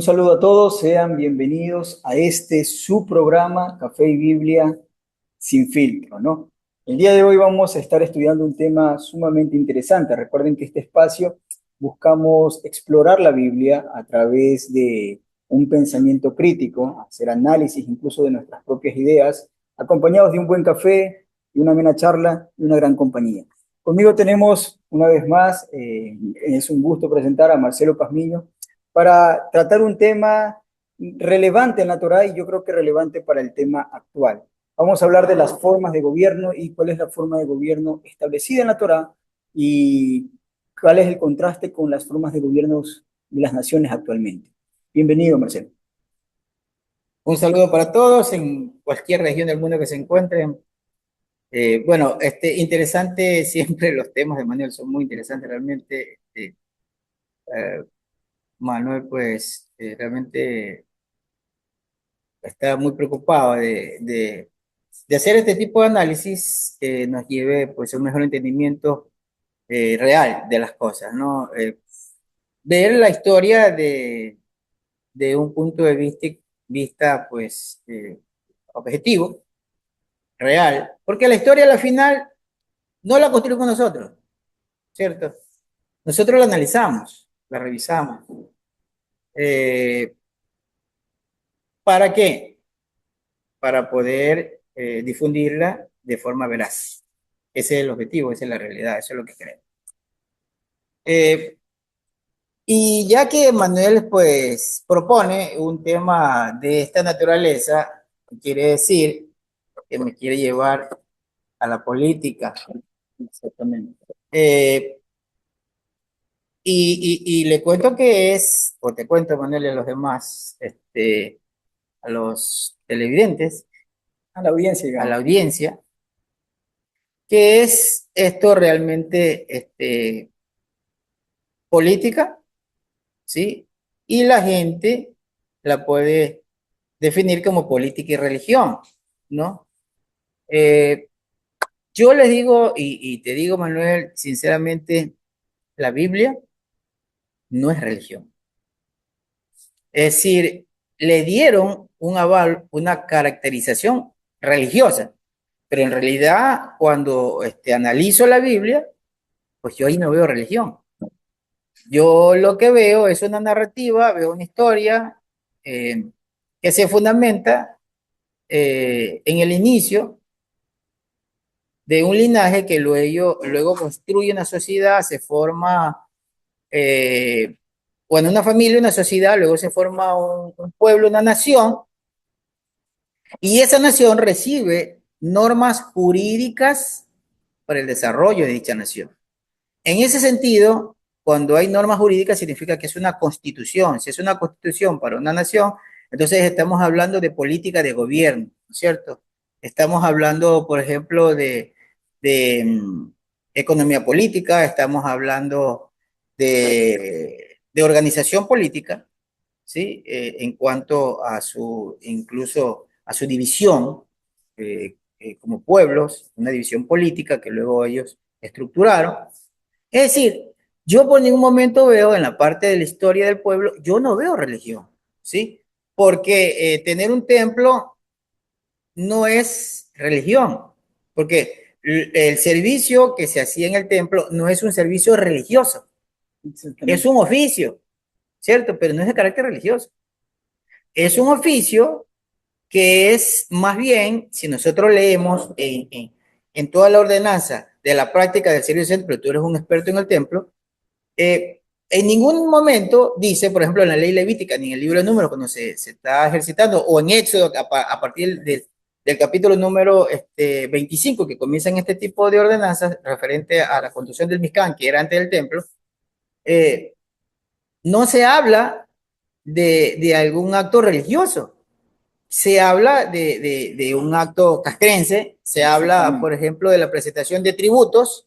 saludo a todos, sean bienvenidos a este su programa Café y Biblia sin filtro, ¿no? El día de hoy vamos a estar estudiando un tema sumamente interesante. Recuerden que este espacio buscamos explorar la Biblia a través de un pensamiento crítico, hacer análisis incluso de nuestras propias ideas, acompañados de un buen café, y una amena charla y una gran compañía. Conmigo tenemos una vez más, es un gusto presentar a Marcelo Pazmiño para tratar un tema relevante en la Torá y yo creo que relevante para el tema actual. Vamos a hablar de las formas de gobierno y cuál es la forma de gobierno establecida en la Torá y cuál es el contraste con las formas de gobiernos de las naciones actualmente. Bienvenido, Marcelo. Un saludo para todos en cualquier región del mundo que se encuentren. Bueno, interesante siempre los temas de Manuel, son muy interesantes realmente. Eh, Manuel, pues, realmente está muy preocupado de hacer este tipo de análisis que nos lleve, pues, a un mejor entendimiento real de las cosas, ¿no? Ver la historia de un punto de vista pues, objetivo, real, porque la historia a la final no la construimos nosotros, ¿cierto? Nosotros la analizamos, la revisamos. Eh, ¿Para qué? Para poder difundirla de forma veraz. Ese es el objetivo, esa es la realidad, eso es lo que queremos. Eh, y ya que Manuel pues propone un tema de esta naturaleza, quiere decir que me quiere llevar a la política. Exactamente. Eh, y le cuento que es, o te cuento, Manuel, y a los demás, a los televidentes, A la audiencia, a la digamos. audiencia, que es esto realmente política, ¿sí? Y la gente la puede definir como política y religión, ¿no? Eh, yo les digo, y te digo, Manuel, sinceramente, la Biblia no es religión. Es decir, le dieron un aval, una caracterización religiosa, pero en realidad cuando analizo la Biblia, pues yo ahí no veo religión. Yo lo que veo es una narrativa, veo una historia eh, que se fundamenta en el inicio de un linaje que luego construye una sociedad, se forma, bueno, una familia, una sociedad, luego se forma un pueblo, una nación. Y esa nación recibe normas jurídicas para el desarrollo de dicha nación. En ese sentido, cuando hay normas jurídicas significa que es una constitución. Si es una constitución para una nación, entonces estamos hablando de política de gobierno, ¿no es cierto? Estamos hablando, por ejemplo, de economía política, estamos hablando de organización política, ¿sí? En cuanto a incluso a su división como pueblos, una división política que luego ellos estructuraron. Es decir, yo por ningún momento veo en la parte de la historia del pueblo, yo no veo religión, ¿sí? Porque tener un templo no es religión, porque el servicio que se hacía en el templo no es un servicio religioso, es Exactamente. un oficio, ¿cierto? Pero no es de carácter religioso. Es un oficio que es más bien, si nosotros leemos en toda la ordenanza de la práctica del servicio del templo, tú eres un experto en el templo, en ningún momento dice, por ejemplo, en la ley levítica, ni en el libro de números, cuando se está ejercitando, o en Éxodo, a partir del capítulo número 25, que comienzan este tipo de ordenanzas referente a la construcción del Mizcán, que era antes del templo, eh, no se habla de algún acto religioso, se habla de un acto castrense, se habla, por Exactamente. ejemplo, de la presentación de tributos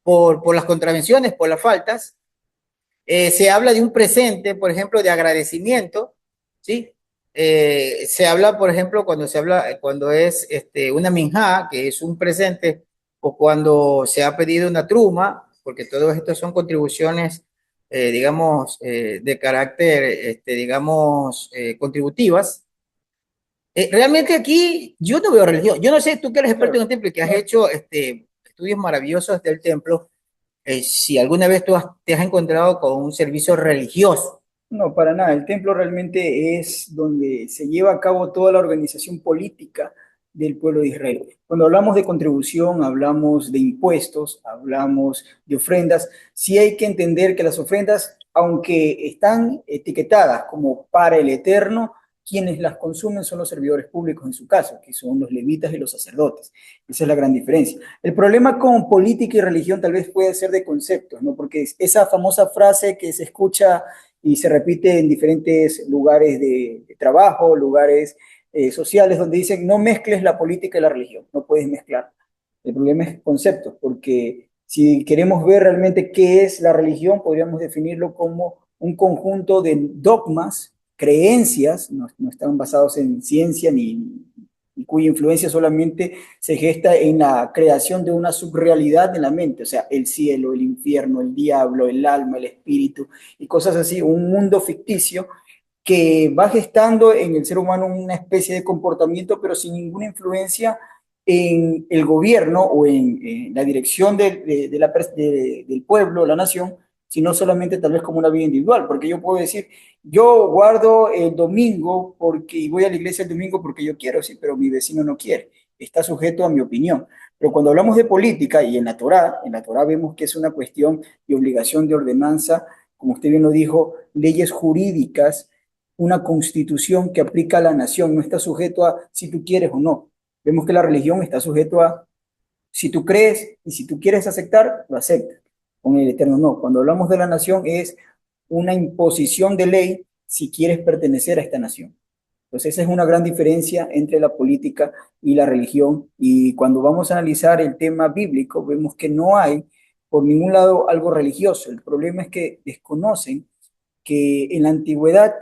por las contravenciones, por las faltas, se habla de un presente, por ejemplo, de agradecimiento, ¿sí? Se habla, por ejemplo, cuando es una minjá, que es un presente, o cuando se ha pedido una truma, porque todos estos son contribuciones digamos, de carácter, digamos, contributivas. Realmente aquí yo no veo religión. Yo no sé, tú que eres experto en Claro. el templo y que has hecho estudios maravillosos del templo, si alguna vez te has encontrado con un servicio religioso. No, para nada. El templo realmente es donde se lleva a cabo toda la organización política del pueblo de Israel. Cuando hablamos de contribución, hablamos de impuestos, hablamos de ofrendas. Sí hay que entender que las ofrendas, aunque están etiquetadas como para el Eterno, quienes las consumen son los servidores públicos en su caso, que son los levitas y los sacerdotes. Esa es la gran diferencia. El problema con política y religión tal vez puede ser de conceptos, ¿no? Porque esa famosa frase que se escucha y se repite en diferentes lugares de trabajo, lugares sociales, donde dicen no mezcles la política y la religión, no puedes mezclar. El problema es conceptos, porque si queremos ver realmente qué es la religión, podríamos definirlo como un conjunto de dogmas, creencias, no están basados en ciencia ni cuya influencia solamente se gesta en la creación de una subrealidad de la mente, o sea, el cielo, el infierno, el diablo, el alma, el espíritu y cosas así, un mundo ficticio que va gestando en el ser humano una especie de comportamiento, pero sin ninguna influencia en el gobierno o en la dirección del pueblo, la nación, sino solamente tal vez como una vida individual, porque yo puedo decir, yo guardo el domingo porque, y voy a la iglesia el domingo porque yo quiero, sí, pero mi vecino no quiere, está sujeto a mi opinión. Pero cuando hablamos de política y en la Torá vemos que es una cuestión de obligación de ordenanza, como usted bien lo dijo, leyes jurídicas, una constitución que aplica a la nación, no está sujeto a si tú quieres o no. Vemos que la religión está sujeto a si tú crees y si tú quieres aceptar, lo aceptas. Con el Eterno no. Cuando hablamos de la nación es una imposición de ley si quieres pertenecer a esta nación. Entonces esa es una gran diferencia entre la política y la religión. Y cuando vamos a analizar el tema bíblico, vemos que no hay por ningún lado algo religioso. El problema es que desconocen que en la antigüedad,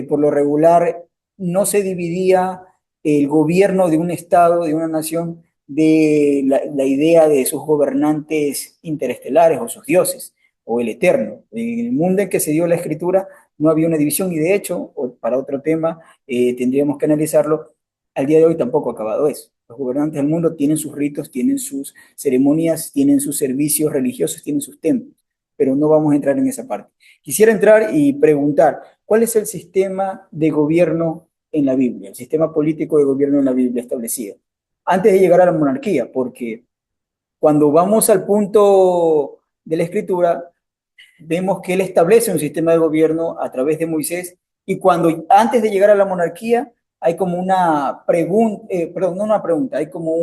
por lo regular, no se dividía el gobierno de un estado, de una nación, de la idea de sus gobernantes interestelares o sus dioses o el eterno. En el mundo en que se dio la escritura no había una división y de hecho, para otro tema, tendríamos que analizarlo, al día de hoy tampoco ha acabado eso. Los gobernantes del mundo tienen sus ritos, tienen sus ceremonias, tienen sus servicios religiosos, tienen sus templos, pero no vamos a entrar en esa parte. Quisiera entrar y preguntar, ¿cuál es el sistema de gobierno en la Biblia, el sistema político de gobierno en la Biblia establecido? Antes de llegar a la monarquía, porque cuando vamos al punto de la escritura, vemos que él establece un sistema de gobierno a través de Moisés y cuando antes de llegar a la monarquía hay como una pregunta, perdón, no una pregunta, hay como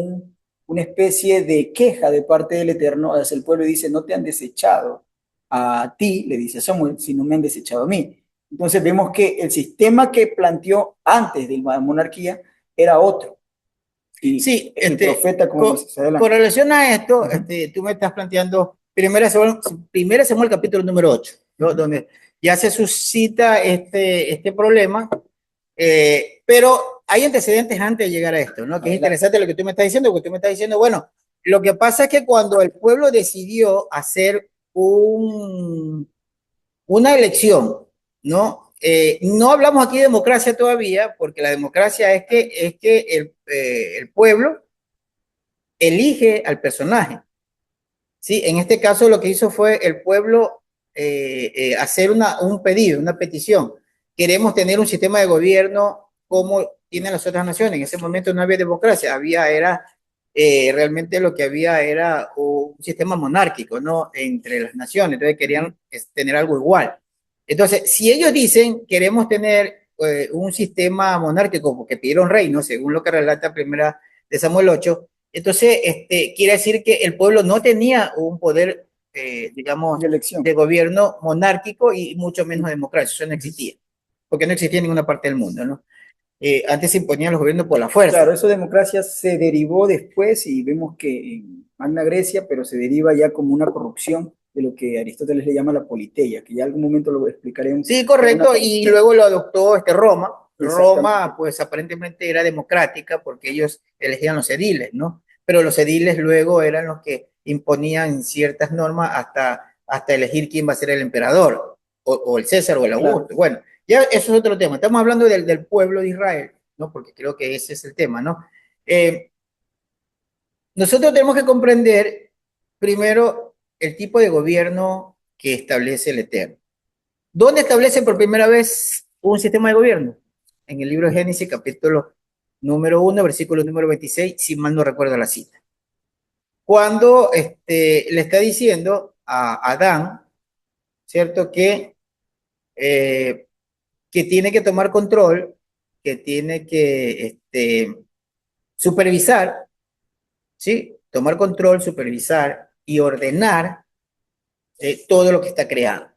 una especie de queja de parte del Eterno hacia el pueblo y dice, no te han desechado a ti, le dice a Samuel, sino me han desechado a mí. Entonces vemos que el sistema que planteó antes de la monarquía era otro. Y Sí, el profeta, como dice, se con adelante. relación a esto, Uh -huh. tú me estás planteando primera Samuel capítulo número 8, ¿no? Donde ya se suscita este problema, pero hay antecedentes antes de llegar a esto, ¿no? Que es Adelante. interesante lo que tú me estás diciendo, porque tú me estás diciendo, bueno, lo que pasa es que cuando el pueblo decidió hacer una elección, ¿no? No hablamos aquí de democracia todavía, porque la democracia es que el pueblo elige al personaje. ¿Sí? En este caso lo que hizo fue el pueblo hacer un pedido, una petición. Queremos tener un sistema de gobierno como tienen las otras naciones. En ese momento no había democracia, realmente lo que había era un sistema monárquico, ¿no? Entre las naciones, entonces querían tener algo igual. Entonces, si ellos dicen queremos tener un sistema monárquico porque pidieron reino, según lo que relata primera de Samuel 8, entonces quiere decir que el pueblo no tenía un poder, digamos, De elección. de gobierno monárquico y mucho menos democrático, eso no existía, porque no existía en ninguna parte del mundo, ¿no? Antes se imponían los gobiernos por la Claro, fuerza. eso de democracia se derivó después y vemos que en Magna Grecia, pero se deriva ya como una corrupción de lo que Aristóteles le llama la politeia, que ya en algún momento lo explicaré en Sí, alguna correcto, parte. y luego lo adoptó Roma. Exactamente. Roma, pues aparentemente era democrática porque ellos elegían los ediles, ¿no? Pero los ediles luego eran los que imponían ciertas normas hasta hasta elegir quién va a ser el emperador, o el César o el Augusto. Claro. Bueno, ya eso es otro tema. Estamos hablando del pueblo de Israel, ¿no? Porque creo que ese es el tema, ¿no? Eh, Nosotros tenemos que comprender primero el tipo de gobierno que establece el Eterno. ¿Dónde establece por primera vez un sistema de gobierno? En el libro de Génesis, capítulo número 1, versículo número 26, si mal no recuerdo la cita. Cuando le está diciendo a Adán, ¿cierto? Eh, que tiene que tomar control, que tiene que supervisar, ¿sí? Tomar control, supervisar y ordenar todo lo que está creado.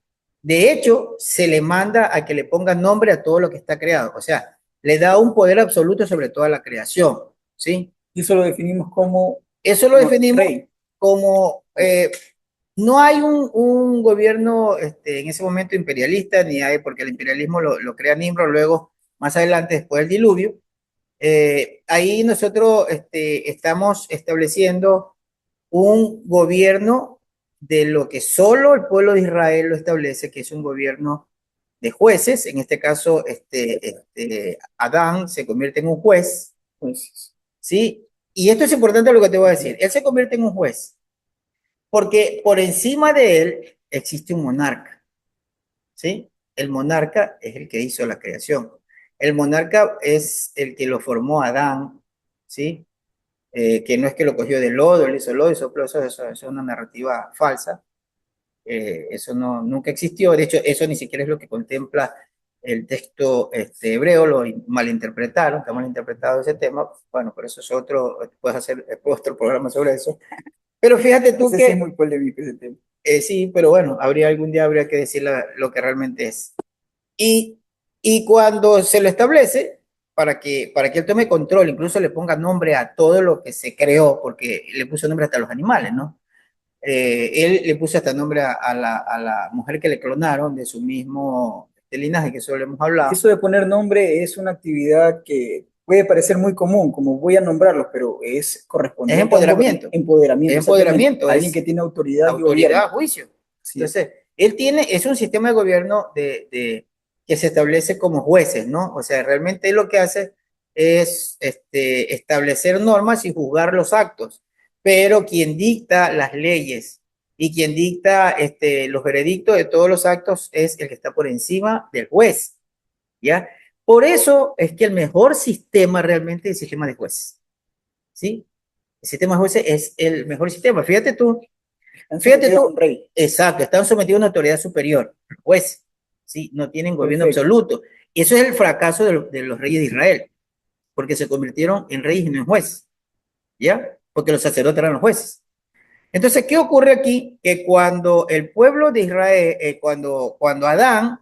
De hecho, se le manda a que le ponga nombre a todo lo que está creado. O sea, le da un poder absoluto sobre toda la creación, ¿sí? Y eso lo definimos como Eso lo definimos rey. como, no hay un gobierno en ese momento imperialista, ni hay, porque el imperialismo lo crea Nimrod, luego, más adelante, después del diluvio. Ahí nosotros estamos estableciendo un gobierno de lo que solo el pueblo de Israel lo establece, que es un gobierno de jueces. En este caso, Adán se convierte en un juez, Pues, ¿sí? Y esto es importante lo que te voy a decir. Él se convierte en un juez porque por encima de él existe un monarca, ¿sí? El monarca es el que hizo la creación. El monarca es el que lo formó Adán, ¿sí? Que no es que lo cogió del lodo, él hizo lodo, eso es una narrativa falsa. Eso no, nunca existió. De hecho, eso ni siquiera es lo que contempla el texto hebreo, lo malinterpretaron, está malinterpretado ese tema. Bueno, por eso es otro, puedes hacer otro programa sobre eso. Pero fíjate tú ese sí es que muy polémico ese tema. sí, pero bueno, algún día habría que decir lo que realmente es. Y, y cuando se lo establece, para que él tome control, incluso le ponga nombre a todo lo que se creó, porque le puso nombre hasta a los animales, ¿no? Él le puso hasta nombre a la mujer que le clonaron de su mismo linaje, que eso lo hemos hablado. Eso de poner nombre es una actividad que puede parecer muy común, como voy a nombrarlos, pero es Es correspondiente a un empoderamiento, es empoderamiento, exactamente. empoderamiento, Alguien que es tiene autoridad y gobierno. autoridad, juicio. Así es. Entonces, es un sistema de gobierno que se establece como jueces, ¿no? O sea, realmente él lo que hace es establecer normas y juzgar los actos, pero quien dicta las leyes y quien dicta los veredictos de todos los actos es el que está por encima del juez, ¿ya? Por eso es que el mejor sistema realmente es el sistema de jueces, ¿sí? El sistema de jueces es el mejor sistema. Están Fíjate sometidos a tú, un rey. exacto, están sometidos a una autoridad superior, juez, ¿sí? No tienen gobierno Perfecto. absoluto. Y eso es el fracaso de los reyes de Israel, porque se convirtieron en reyes y no en jueces, ¿ya? Porque los sacerdotes eran los jueces. Entonces, ¿qué ocurre aquí? Que cuando el pueblo de Israel, cuando Adán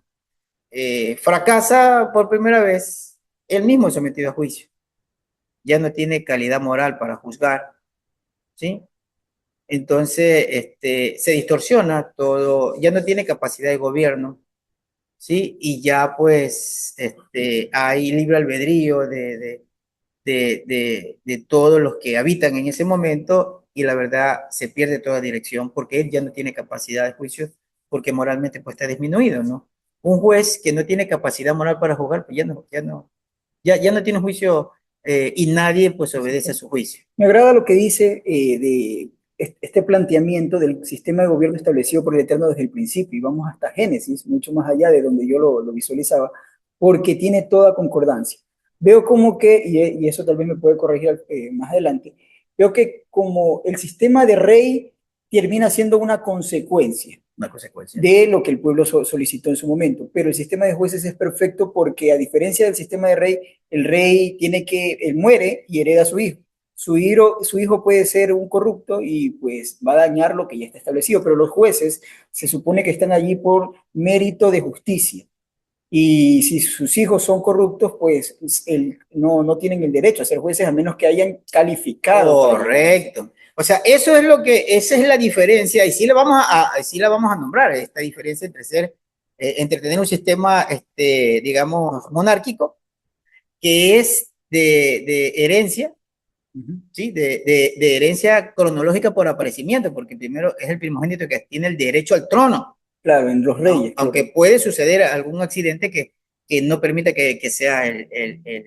fracasa por primera vez, él mismo es sometido a juicio. Ya no tiene calidad moral para juzgar, ¿sí? Entonces, se distorsiona todo, ya no tiene capacidad de gobierno, ¿sí? Y ya pues hay libre albedrío de todos los que habitan en ese momento y la verdad se pierde toda dirección porque él ya no tiene capacidad de juicio porque moralmente pues está disminuido, ¿no? Un juez que no tiene capacidad moral para juzgar, pues ya no tiene juicio y nadie pues obedece a su juicio. Me agrada lo que dice de este planteamiento del sistema de gobierno establecido por el Eterno desde el principio, y vamos hasta Génesis, mucho más allá de donde yo lo visualizaba, porque tiene toda concordancia. Veo como que, y eso tal vez me puede corregir más adelante, veo que como el sistema de rey termina siendo una consecuencia Una consecuencia. de lo que el pueblo solicitó en su momento. Pero el sistema de jueces es perfecto porque a diferencia del sistema de rey, el rey él muere y hereda a su hijo. Su hijo puede ser un corrupto y pues va a dañar lo que ya está establecido, pero los jueces se supone que están allí por mérito de justicia. Y si sus hijos son corruptos, pues no tienen el derecho a ser jueces a menos que hayan calificado para llegar a eso. Correcto. O sea, esa es la diferencia, y sí la vamos a nombrar, esta diferencia entre tener un sistema, digamos, monárquico, que es de herencia, Ujú. ¿sí? De herencia cronológica por aparecimiento, porque primero es el primogénito que tiene el derecho al trono, Claro, en los reyes, aunque correcto. puede suceder algún accidente que no permita que sea el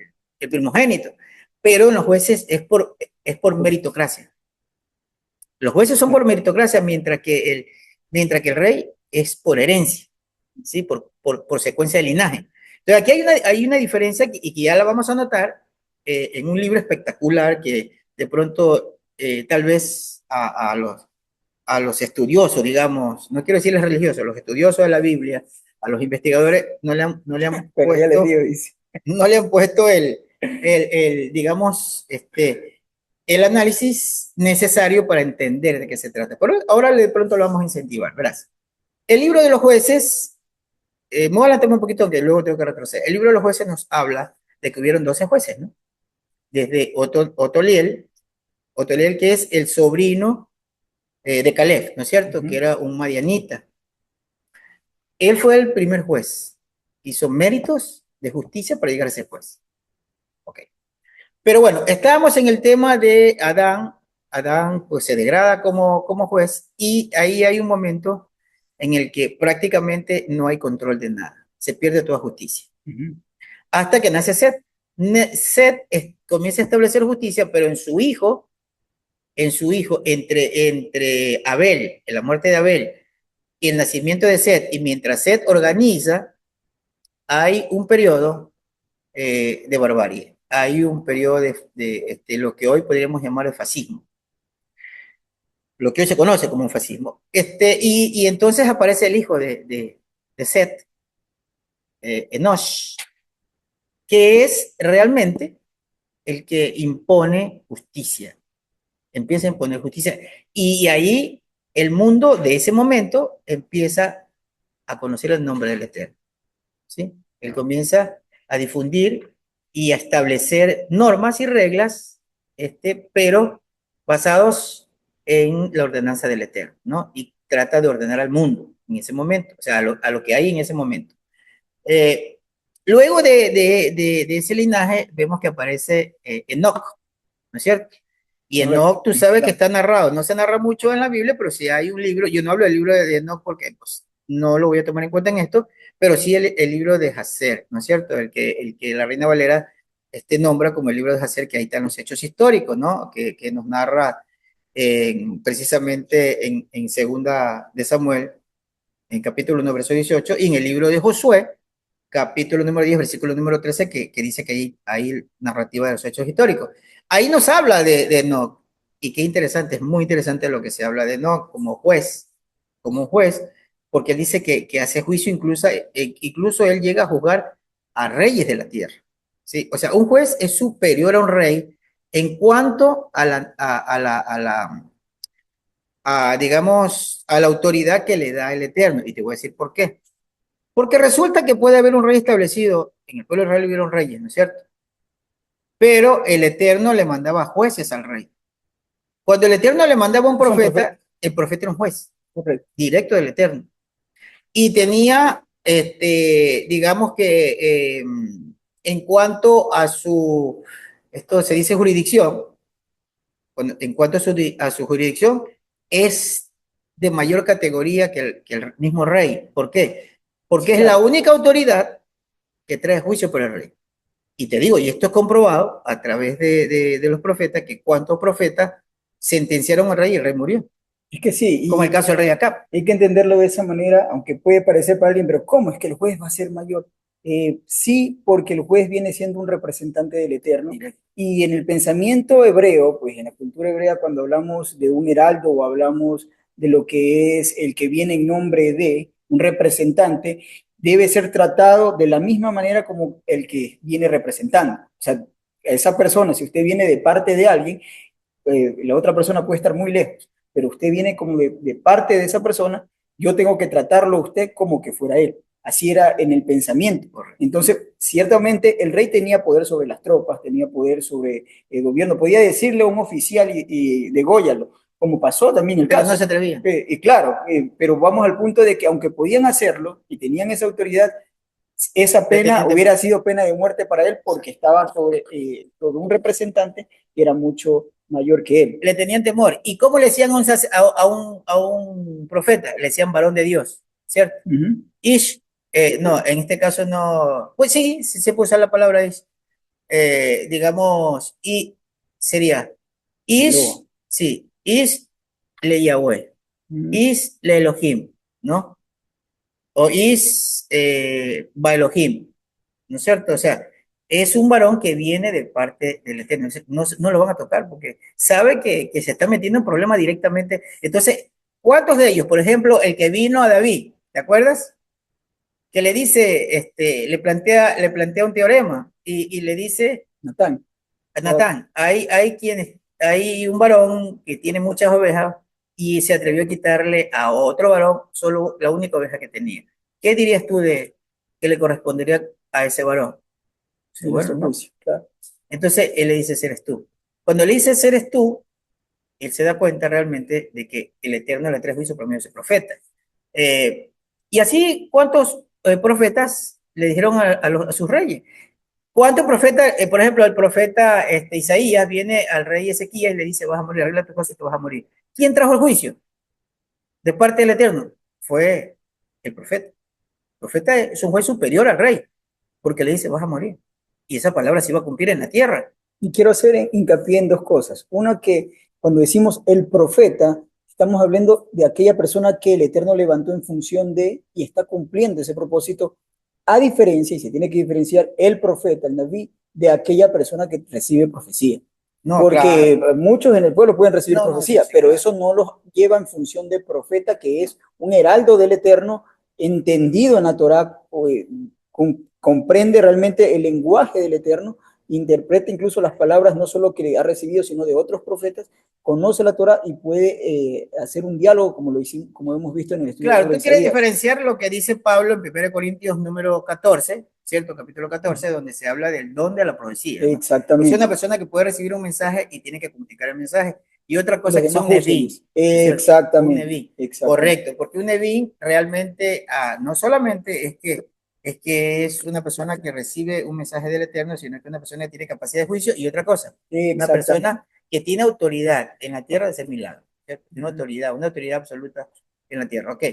primogénito, pero en los jueces es por meritocracia. Los jueces son por meritocracia, mientras que el rey es por herencia, ¿sí? Por secuencia de linaje. Entonces, aquí hay una diferencia y que ya la vamos a notar en un libro espectacular que de pronto tal vez a los estudiosos, digamos, no quiero decirles religiosos, a los estudiosos de la Biblia, a los investigadores, Pero ya les digo, dice. no le han puesto digamos, el análisis necesario para entender de qué se trata. Pero ahora de pronto lo vamos a incentivar, verás. El libro de los jueces, me voy a adelantar un poquito, que luego tengo que retroceder. El libro de los jueces nos habla de que hubieron 12 jueces, ¿no? Desde Otoliel, que es el sobrino de Caleb, ¿no es cierto? Que Ujú, era un madianita. Él fue el primer juez. Hizo méritos de justicia para llegar a ser juez. Ok. Pero bueno, estábamos en el tema de Adán. Adán pues se degrada como juez y ahí hay un momento en el que prácticamente no hay control de nada. Se pierde toda justicia. ujú, Hasta que nace Set. Set comienza a establecer justicia, pero en su hijo, entre Abel, en la muerte de Abel, y el nacimiento de Set, y mientras Set organiza, hay un periodo de barbarie. Hay un periodo de lo que hoy podríamos llamar el fascismo, lo que hoy se conoce como un fascismo. Y entonces aparece el hijo de Set, Enosh, que es realmente el que impone justicia, empieza a imponer justicia. Y ahí el mundo de ese momento empieza a conocer el nombre del Eterno. ¿Sí? Él comienza a difundir y a establecer normas y reglas, pero basados en la ordenanza del Eterno, ¿no? Y trata de ordenar al mundo en ese momento, o sea, a lo que hay en ese momento. Eh, Luego de ese linaje, vemos que aparece Enoch, ¿no es cierto? Y correcto. Enoch, tú sabes que Claro. está narrado, no se narra mucho en la Biblia, pero sí hay un libro, yo no hablo del libro de Enoch porque pues, no lo voy a tomar en cuenta en esto, pero sí el libro de Hazer, ¿no es cierto? El que la Reina Valera nombra como el libro de Hazer, que ahí están los hechos históricos, ¿no? Que nos narra precisamente en segunda de Samuel, en capítulo 1, verso 18, y en el libro de Josué, capítulo número 10, versículo número 13, que dice que hay narrativa de los hechos históricos. Ahí nos habla de Enoch, y qué interesante, es muy interesante lo que se habla de Enoch como juez, porque él dice que hace juicio, incluso él llega a juzgar a reyes de la tierra. ¿Sí? O sea, un juez es superior a un rey en cuanto digamos, a la autoridad que le da el Eterno. Y te voy a decir por qué. Porque resulta que puede haber un rey establecido, en el pueblo de Israel hubieron reyes, ¿no es cierto? Pero el Eterno le mandaba jueces al rey. Cuando el Eterno le mandaba un Son perfectos. profeta, el profeta era un juez, Correcto. directo del Eterno. Y tenía, digamos que en cuanto esto se dice jurisdicción, en cuanto a su jurisdicción, es de mayor categoría que el mismo rey. ¿Por qué? Sí, Porque es la claro. única autoridad que trae juicio por el rey. Y te digo, y esto es comprobado a través de los profetas, que cuántos profetas sentenciaron al rey y el rey murió, Es que como el sí, caso del rey Acab. hay que entenderlo de esa manera, aunque puede parecer para alguien, pero ¿cómo es que el juez va a ser mayor? Sí, porque el juez viene siendo un representante del Eterno. Y en el pensamiento hebreo, pues en la cultura hebrea, cuando hablamos de un heraldo o hablamos de lo que es el que viene en nombre de un representante, debe ser tratado de la misma manera como el que viene representando. O sea, esa persona, si usted viene de parte de alguien, la otra persona puede estar muy lejos, pero usted viene como de parte de esa persona, yo tengo que tratarlo a usted como que fuera él. Así era en el pensamiento. Entonces, ciertamente el rey tenía poder sobre las tropas, tenía poder sobre el gobierno, podía decirle a un oficial y degóyalo, como pasó también el Pero no caso. se atrevía. Y claro, pero vamos al punto de que aunque podían hacerlo y tenían esa autoridad, esa Le pena tenían temor. hubiera sido pena de muerte para él porque estaba sobre un representante que era mucho mayor que él. Le tenían temor. ¿Y cómo le decían a un profeta? Le decían varón de Dios, ¿cierto? Ujú. Ish, no, en este caso no. Pues sí, sí se puede usar la palabra Ish. Digamos, y sería Ish, Eloa. sí, Ish le Yahweh, Ujú. Ish le Elohim, ¿no? O Ish ba Elohim, ¿no es cierto? O sea, es un varón que viene de parte del Eterno. No, no lo van a tocar porque sabe que se está metiendo en problemas directamente. Entonces, ¿cuántos de ellos? Por ejemplo, el que vino a David, ¿te acuerdas? Que le dice, le plantea un teorema y le dice Natán. a Natán, hay un varón que tiene muchas ovejas y se atrevió a quitarle a otro varón solo la única oveja que tenía. ¿Qué dirías tú de que le correspondería a ese varón? Sí, En bueno, nuestro ¿no? juicio, claro. Entonces él le dice, eres tú. Cuando le dice, eres tú, él se da cuenta realmente de que el Eterno le trae juicio por medio de ese profeta. Eh, y así, ¿cuántos profetas le dijeron a sus reyes? ¿Cuántos profetas, por ejemplo, el profeta Isaías viene al rey Ezequías y le dice, vas a morir, arregla tu cosa y te vas a morir? ¿Quién trajo el juicio de parte del Eterno? Fue el profeta. El profeta es un juez superior al rey, porque le dice, vas a morir. Y esa palabra se iba a cumplir en la tierra. Y quiero hacer hincapié en dos cosas. Una, que cuando decimos el profeta, estamos hablando de aquella persona que el Eterno levantó en función de y está cumpliendo ese propósito, a diferencia, y se tiene que diferenciar el profeta, el Naví, de aquella persona que recibe profecía. No, Porque claro. muchos en el pueblo pueden recibir No, no, sí, profecía, sí, pero claro. eso no los lleva en función de profeta, que es un heraldo del Eterno, entendido en la Torah, comprende realmente el lenguaje del Eterno, interpreta incluso las palabras no solo que ha recibido, sino de otros profetas, conoce la Torah y puede hacer un diálogo como lo hicimos, como hemos visto en el estudio Claro, sobre tú quieres Isaías. diferenciar lo que dice Pablo en 1 Corintios número 14, ¿cierto? Capítulo 14, donde se habla del don de la profecía, ¿no? Pues es una Exactamente. persona que puede recibir un mensaje y tiene que comunicar el mensaje. Y otra Y cosa los que demás son juzguen, neví, dice. ¿no es cierto? Un Exactamente, neví, exactamente. correcto, porque un neví realmente no solamente es que es una persona que recibe un mensaje del Eterno, sino que es una persona que tiene capacidad de juicio y otra cosa, una Exactamente. persona que tiene autoridad en la tierra de hacer milagros, ¿cierto? Una autoridad absoluta en la tierra, ok.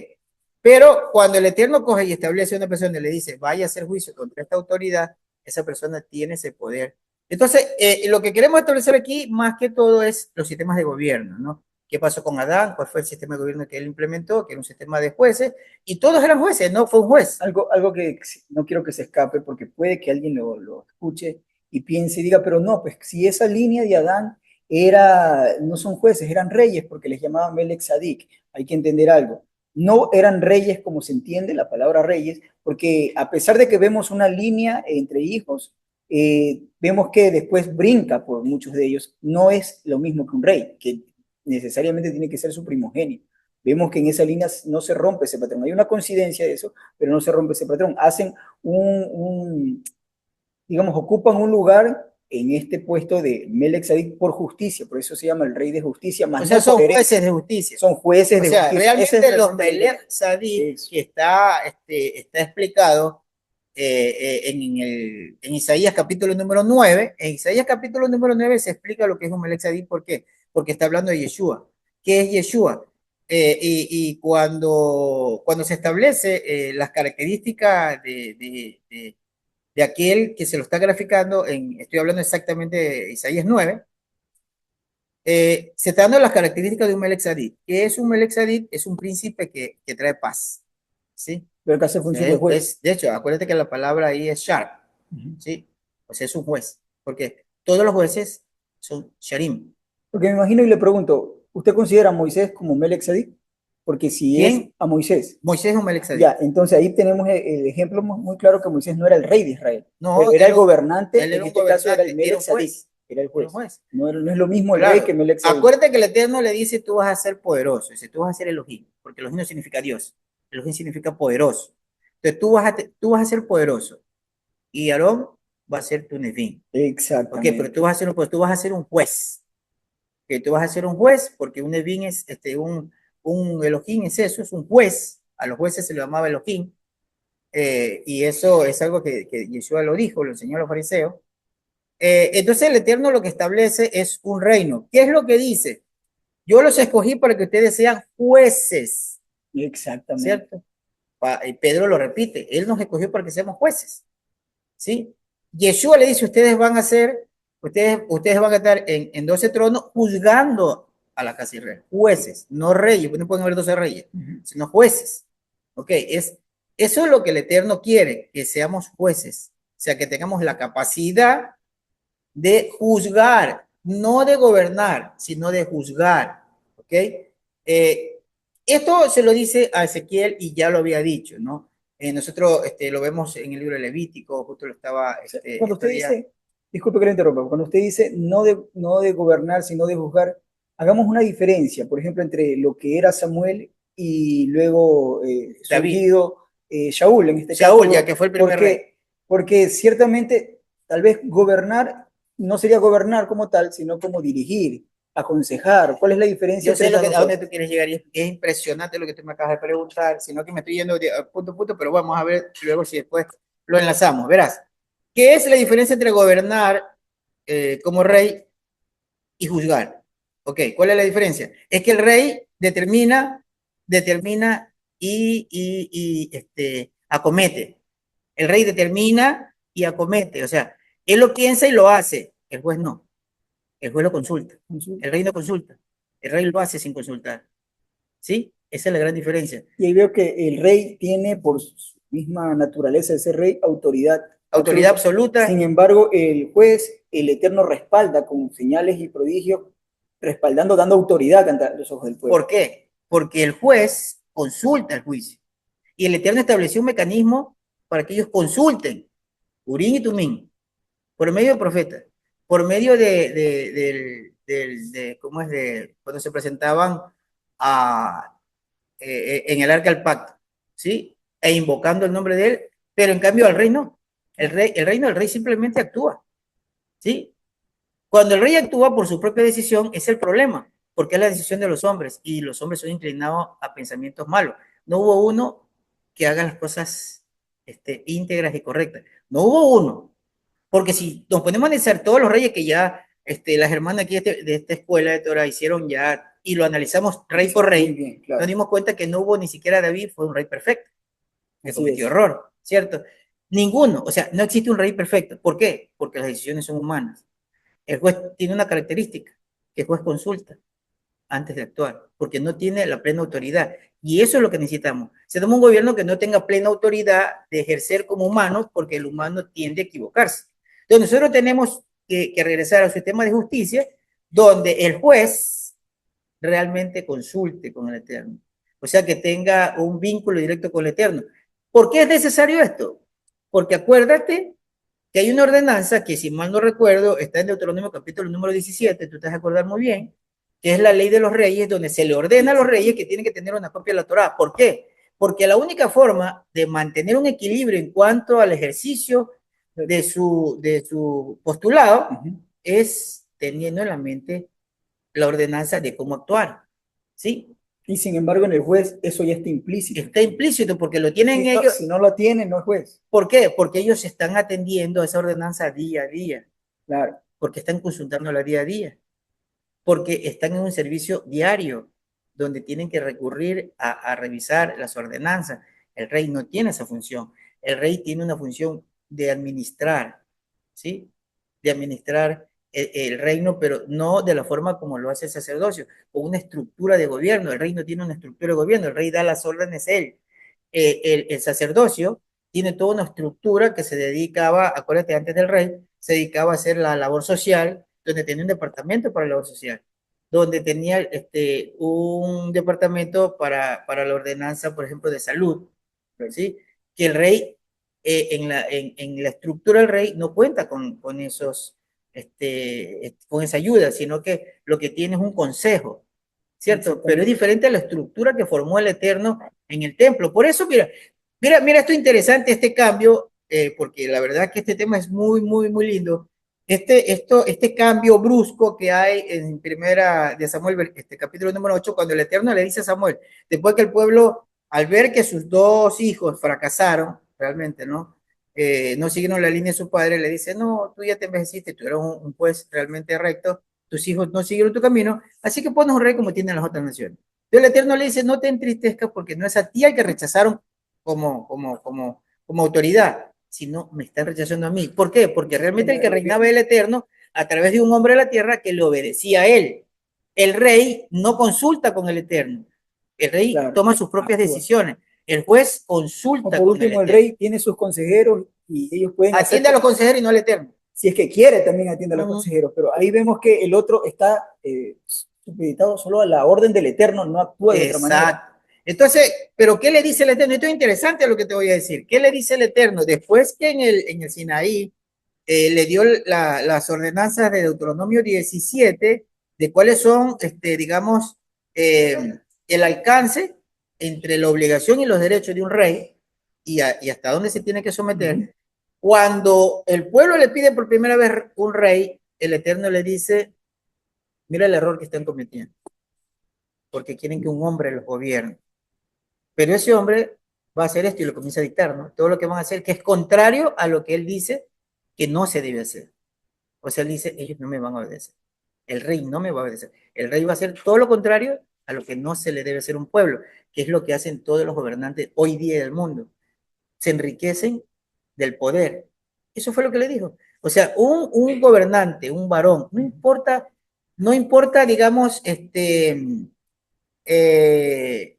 Pero cuando el Eterno coge y establece a una persona y le dice, vaya a hacer juicio contra esta autoridad, esa persona tiene ese poder. Entonces, lo que queremos establecer aquí, más que todo, es los sistemas de gobierno, ¿no? ¿Qué pasó con Adán? ¿Cuál fue el sistema de gobierno que él implementó? Que era un sistema de jueces, y todos eran jueces, no fue un juez. Algo que no quiero que se escape porque puede que alguien lo escuche y piense y diga, pero no, pues si esa línea de Adán no son jueces, eran reyes porque les llamaban Melech Sadik. Hay que entender algo. No eran reyes como se entiende la palabra reyes, porque a pesar de que vemos una línea entre hijos, vemos que después brinca por muchos de ellos. No es lo mismo que un rey, que necesariamente tiene que ser su primogénito. Vemos que en esa línea no se rompe ese patrón. Hay una coincidencia de eso, pero no se rompe ese patrón. Hacen digamos, ocupan un lugar en este puesto de Melech Sadik por justicia, por eso se llama el rey de justicia, O más sea, no por son jueces herencia. de justicia. Son jueces O de sea, justicia. Esa es realmente la los esencia del Melech rey. Sadik, Eso. que está explicado en Isaías capítulo número 9, en Isaías capítulo número 9 se explica lo que es un Melech Sadik, ¿por qué? Porque está hablando de Yeshua. ¿Qué es Yeshua? Y cuando se establece las características de aquel que se lo está graficando, estoy hablando exactamente de Isaías 9, se está dando las características de un Melech Tzaddik. ¿Qué es un Melech Tzaddik? Es un príncipe que trae paz, ¿sí? Pero que hace O sea, función de juez. de hecho, acuérdate que la palabra ahí es sharp, Ujú. ¿sí? O sea, es un juez, porque todos los jueces son sharim. Porque me imagino y le pregunto, ¿usted considera a Moisés como Melech Sadik? Porque si es ¿Quién? a Moisés, Moisés es un Melech ya, Tzaddik. entonces ahí tenemos el ejemplo muy claro que Moisés no era el rey de Israel, pero No, era el gobernante, él en era un este caso era el gobernante, era Melech un Sadik, juez, era el era un juez. juez. No es lo mismo el rey que Claro, Melech Sadik. acuérdate que el Eterno le dice, tú vas a ser poderoso, dice, tú vas a ser Elohim, porque Elohim no significa Dios, Elohim significa poderoso. Entonces tú vas a ser poderoso y Aarón va a ser tu Nevín. Ok, pero Exactamente. tú vas a ser un juez, que tú vas a ser un juez porque un Nevín un Elohim es eso, es un juez, a los jueces se le llamaba Elohim, y eso es algo que Yeshua lo dijo, lo enseñó a los fariseos. Entonces el Eterno lo que establece es un reino. ¿Qué es lo que dice? Yo los escogí para que ustedes sean jueces, Exactamente. ¿cierto? Pedro lo repite, él nos escogió para que seamos jueces, ¿sí? Yeshua le dice, ustedes van a estar en 12 tronos juzgando a la casa de Israel, jueces, no reyes, no pueden haber 12 reyes, sino jueces, ¿ok? Eso es lo que el Eterno quiere, que seamos jueces, o sea, que tengamos la capacidad de juzgar, no de gobernar, sino de juzgar, ¿ok? Esto se lo dice a Ezequiel y ya lo había dicho, ¿no? Nosotros lo vemos en el libro de Levítico, justo lo estaba Cuando este usted día. dice, disculpe que le interrumpa, cuando usted dice no de gobernar, sino de juzgar, hagamos una diferencia, por ejemplo, entre lo que era Samuel y luego su David, ungido Shaul, en este Saúl, ya caso, que fue el primer rey. porque ciertamente tal vez gobernar no sería gobernar como tal, sino como dirigir, aconsejar. ¿Cuál es la diferencia Yo entre sé esas a dos dónde cosas? tú quieres llegar y es impresionante lo que tú me acabas de preguntar, sino que me estoy yendo de punto a punto, pero vamos a ver luego si después lo enlazamos. Verás, ¿qué es la diferencia entre gobernar como rey y juzgar? Ok, ¿cuál es la diferencia? Es que el rey determina y acomete. El rey determina y acomete, o sea, él lo piensa y lo hace, el juez no, el juez lo consulta, el rey no consulta, el rey lo hace sin consultar, ¿sí? Esa es la gran diferencia. Y ahí veo que el rey tiene, por su misma naturaleza de ser rey, autoridad Autoridad absoluta. Sin absoluta, embargo, el juez, el Eterno respalda con señales y prodigios, respaldando, dando autoridad ante los ojos del pueblo. ¿por qué? Porque el juez consulta el juicio y el Eterno estableció un mecanismo para que ellos consulten, Urín y Tumín, por medio del profeta, por medio ¿cómo es? De cuando se presentaban a, en el arca del pacto, ¿sí? E invocando el nombre de él, pero en cambio al rey no. El rey simplemente actúa, ¿sí? Cuando el rey actúa por su propia decisión, es el problema, porque es la decisión de los hombres y los hombres son inclinados a pensamientos malos. No hubo uno que haga las cosas íntegras y correctas. No hubo uno. Porque si nos ponemos a analizar todos los reyes que ya las hermanas aquí de esta escuela de Torah hicieron ya, y lo analizamos rey por Muy rey, bien, claro. nos dimos cuenta que no hubo ni siquiera David, fue un rey perfecto, que Así cometió es. error, ¿cierto? Ninguno, o sea, no existe un rey perfecto. ¿Por qué? Porque las decisiones son humanas. El juez tiene una característica, que el juez consulta antes de actuar, porque no tiene la plena autoridad. Y eso es lo que necesitamos. Se toma un gobierno que no tenga plena autoridad de ejercer como humano, porque el humano tiende a equivocarse. Entonces nosotros tenemos que regresar al sistema de justicia, donde el juez realmente consulte con el Eterno. O sea, que tenga un vínculo directo con el Eterno. ¿Por qué es necesario esto? Porque acuérdate que hay una ordenanza que, si mal no recuerdo, está en Deuteronomio capítulo número 17, tú te vas a acordar muy bien, que es la ley de los reyes, donde se le ordena a los reyes que tienen que tener una copia de la Torá. ¿Por qué? Porque la única forma de mantener un equilibrio en cuanto al ejercicio de su postulado es teniendo en la mente la ordenanza de cómo actuar. ¿Sí? Y sin embargo, en el juez eso ya está implícito. Está implícito porque lo tienen ellos. Si no lo tiene, no es juez. ¿Por qué? Porque ellos están atendiendo a esa ordenanza día a día. Claro. Porque están consultándola día a día, porque están en un servicio diario donde tienen que recurrir a revisar las ordenanzas. El rey no tiene esa función. El rey tiene una función de administrar, ¿sí? De administrar el reino, pero no de la forma como lo hace el sacerdocio, con una estructura de gobierno. El rey no tiene una estructura de gobierno, el rey da las órdenes él. El sacerdocio tiene toda una estructura que se dedicaba, acuérdate, antes del rey, se dedicaba a hacer la labor social, donde tenía un departamento para la labor social, donde tenía un departamento para la ordenanza, por ejemplo, de salud, ¿sí? Que el rey, en la estructura del rey, no cuenta con con esa ayuda, sino que lo que tiene es un consejo, ¿cierto? Pero es diferente a la estructura que formó el Eterno en el templo. Por eso, mira, esto es interesante, este cambio, porque la verdad que este tema es muy, muy, muy lindo. Este cambio brusco que hay en primera de Samuel, capítulo número 8, cuando el Eterno le dice a Samuel, después que el pueblo, al ver que sus dos hijos fracasaron, realmente, ¿no? No siguieron la línea de su padre, le dice, no, tú ya te envejeciste, tú eres un juez realmente recto, tus hijos no siguieron tu camino, así que pones un rey como tienen las otras naciones. Entonces el Eterno le dice, no te entristezcas porque no es a ti al que rechazaron como autoridad, sino me están rechazando a mí. ¿Por qué? Porque realmente el que reinaba el Eterno a través de un hombre de la tierra que le obedecía a él. El rey no consulta con el Eterno. El rey Claro, toma sus propias actúa. decisiones. El juez O consulta por con el último, el Eterno. rey tiene sus consejeros y ellos pueden hacer, Atiende a los consejeros y no al Eterno. si es que quiere, también atiende a los Uh-huh. consejeros, pero ahí vemos que el otro está supeditado solo a la orden del Eterno, no actúa de otra manera. Exacto. Entonces, ¿pero qué le dice el Eterno? Esto es interesante lo que te voy a decir. ¿Qué le dice el Eterno? Después que en el Sinaí le dio las ordenanzas de Deuteronomio 17, de cuáles son, digamos, el alcance entre la obligación y los derechos de un rey y hasta dónde se tiene que someter. Uh-huh. Cuando el pueblo le pide por primera vez un rey, el Eterno le dice, mira el error que están cometiendo, porque quieren que un hombre los gobierne. Pero ese hombre va a hacer esto y lo comienza a dictar, ¿no? Todo lo que van a hacer que es contrario a lo que él dice que no se debe hacer. O sea, él dice, ellos no me van a obedecer. El rey no me va a obedecer. El rey va a hacer todo lo contrario a lo que no se le debe hacer a un pueblo, que es lo que hacen todos los gobernantes hoy día del mundo. Se enriquecen del poder. Eso fue lo que le dijo. O sea, un gobernante, un varón, no importa, digamos, eh,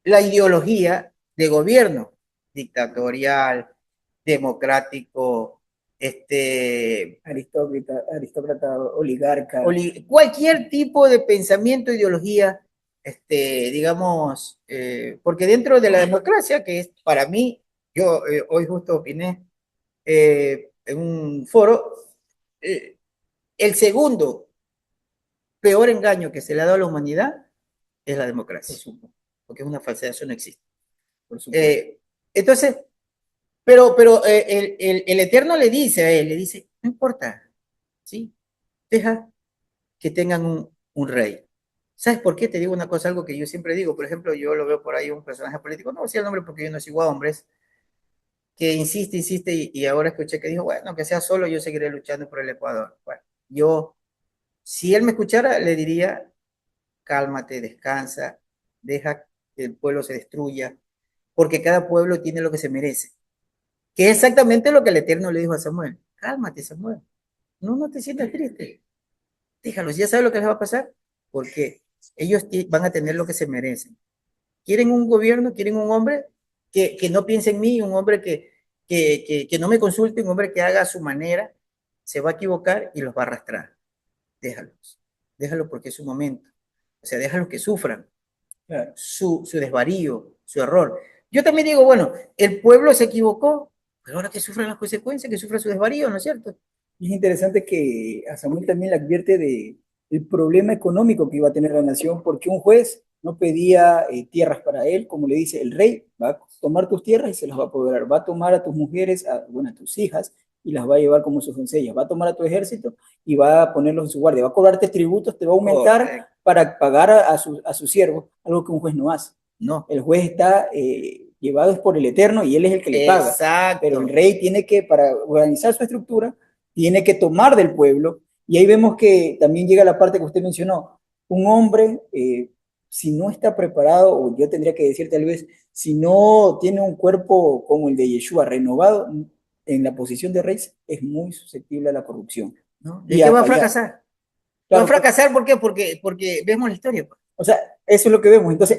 la ideología de gobierno, dictatorial, democrático, aristócrata, oligarca. cualquier tipo de pensamiento, ideología, digamos, porque dentro de la democracia, que es para mí, yo hoy justo opiné en un foro, eh, el segundo peor engaño que se le ha dado a la humanidad es la democracia, porque es una falsedad, eso no existe. Por supuesto. Entonces, pero el Eterno le dice a él, le dice, no importa, ¿sí? Deja que tengan un rey. ¿Sabes por qué? Te digo una cosa, algo que yo siempre digo. Por ejemplo, yo lo veo por ahí un personaje político, no voy a decir el nombre porque yo no sigo a hombres, que insiste y ahora escuché que dijo, bueno, que sea solo, yo seguiré luchando por el Ecuador. Bueno, yo, si él me escuchara, le diría, cálmate, descansa, deja que el pueblo se destruya, porque cada pueblo tiene lo que se merece. Que es exactamente lo que el Eterno le dijo a Samuel. Cálmate, Samuel. No te sientas triste. Déjalos, ya sabes lo que les va a pasar, porque ellos van a tener lo que se merecen. Quieren un gobierno, quieren un hombre que no piense en mí, un hombre que no me consulte, un hombre que haga a su manera, se va a equivocar y los va a arrastrar. Déjalos, déjalos porque es su momento. O sea, déjalos que sufran Claro. su desvarío, su error. Yo también digo, bueno, el pueblo se equivocó, pero ahora que sufran las consecuencias, que sufra su desvarío, ¿no es cierto? Y es interesante que a Samuel también le advierte de el problema económico que iba a tener la nación, porque un juez no pedía tierras para él, como le dice el rey, va a tomar tus tierras y se las va a apoderar, va a tomar a tus mujeres, bueno, a tus hijas, y las va a llevar como sus doncellas, va a tomar a tu ejército y va a ponerlos en su guardia, va a cobrarte tributos, te va a aumentar para pagar a sus siervos, algo que un juez no hace. No. El juez está llevado por el Eterno y él es el que le paga. Exacto. Pero el rey tiene que, para organizar su estructura, tiene que tomar del pueblo. Y ahí vemos que también llega la parte que usted mencionó. Un hombre, si no está preparado, o yo tendría que decir tal vez, si no tiene un cuerpo como el de Yeshua renovado en la posición de rey, es muy susceptible a la corrupción. ¿No? ¿Y qué va a fracasar? Claro, va a fracasar, ¿por qué? Porque vemos la historia. O sea, eso es lo que vemos. Entonces,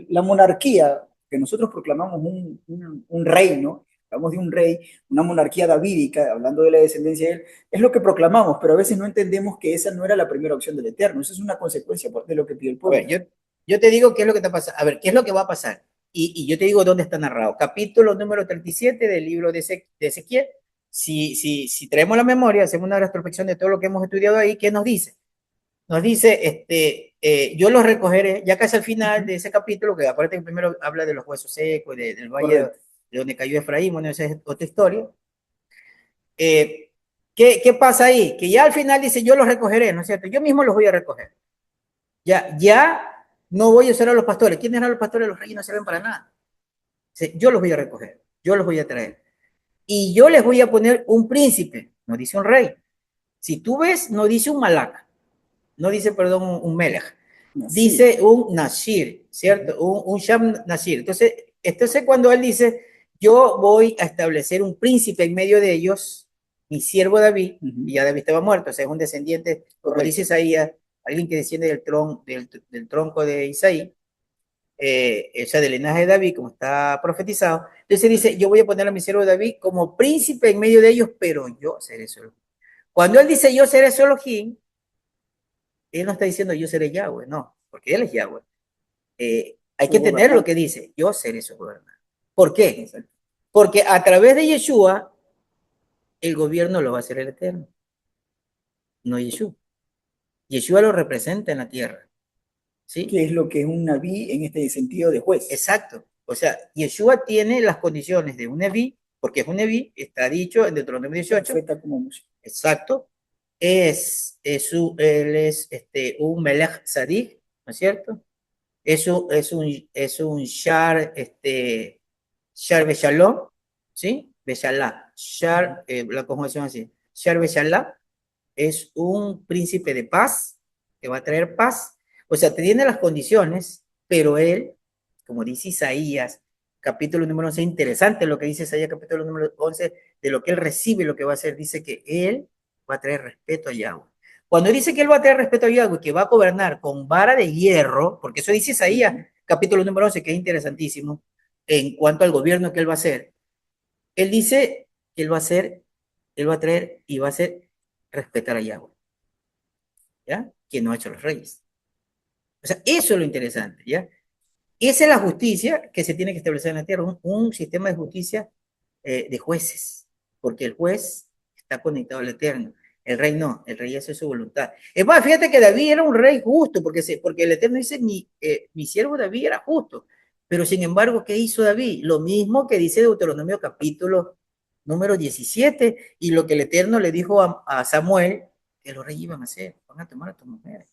la monarquía, que nosotros proclamamos un reino, hablamos de un rey, una monarquía davídica, hablando de la descendencia de él, es lo que proclamamos, pero a veces no entendemos que esa no era la primera opción del Eterno, eso es una consecuencia de lo que pidió el pueblo. A ver, yo te digo qué es lo que está pasando. A ver, ¿qué es lo que va a pasar? Y yo te digo dónde está narrado. Capítulo número 37 del libro de Ezequiel. Si traemos la memoria, hacemos una retrospección de todo lo que hemos estudiado ahí, ¿qué nos dice? Nos dice, yo los recogeré, ya casi al final de ese capítulo, que aparte que primero habla de los huesos secos, del valle de donde cayó Efraín, bueno, esa es otra historia. ¿Qué pasa ahí? Que ya al final dice, yo los recogeré, ¿no es cierto? Yo mismo los voy a recoger. Ya no voy a usar a los pastores. ¿Quiénes eran los pastores? Los reyes no sirven para nada. Yo los voy a recoger. yo los voy a traer. Y yo les voy a poner un príncipe, no dice un rey. Si tú ves, no dice un malak, no dice, perdón, un melech, Nasir. dice un Nashir, ¿cierto? Un Sham Nashir. Entonces, cuando él dice, yo voy a establecer un príncipe en medio de ellos, mi siervo David, y ya David estaba muerto, o sea, es un descendiente, como dice Isaías, alguien que desciende del tronco de Isaí, o sea, del linaje de David, como está profetizado. Entonces dice, yo voy a poner a mi siervo David como príncipe en medio de ellos, pero yo seré solo. Cuando él dice yo seré solo, él no está diciendo yo seré Yahweh, no, porque él es Yahweh. Hay que entender lo que dice, yo seré su gobernante. ¿Por qué? Porque a través de Yeshua, el gobierno lo va a hacer el Eterno, no Yeshua. Yeshua lo representa en la tierra, ¿sí? ¿Qué es lo que es un naví en este sentido de juez? Exacto. O sea, Yeshua tiene las condiciones de un Neví, porque es un Neví, está dicho en Deuteronomio 18. Profeta como músico. Exacto. Él es un Melech Tzadik, ¿no es cierto? Es un Shar, Shar Beshalom, ¿sí? Beshalá. Shar, la conjugación así. Shar Beshalá es un príncipe de paz que va a traer paz. O sea, tiene las condiciones, pero él, como dice Isaías, capítulo número 11, interesante lo que dice Isaías, capítulo número 11, de lo que él recibe, lo que va a hacer, dice que él va a traer respeto a Yahweh. Cuando dice que él va a traer respeto a Yahweh, que va a gobernar con vara de hierro, porque eso dice Isaías, capítulo número 11, que es interesantísimo, en cuanto al gobierno que él va a hacer, él dice que él va a hacer, él va a traer y va a hacer respetar a Yahweh, ¿ya? Que no ha hecho los reyes. O sea, eso es lo interesante, ¿ya? Esa es la justicia que se tiene que establecer en la tierra, un sistema de justicia de jueces, porque el juez está conectado al Eterno. El rey no, el rey hace su voluntad. Es más, fíjate que David era un rey justo, porque el Eterno dice, mi siervo David era justo. Pero sin embargo, ¿qué hizo David? Lo mismo que dice Deuteronomio capítulo número 17, y lo que el Eterno le dijo a Samuel, que los reyes iban a hacer, van a tomar a tu mujer.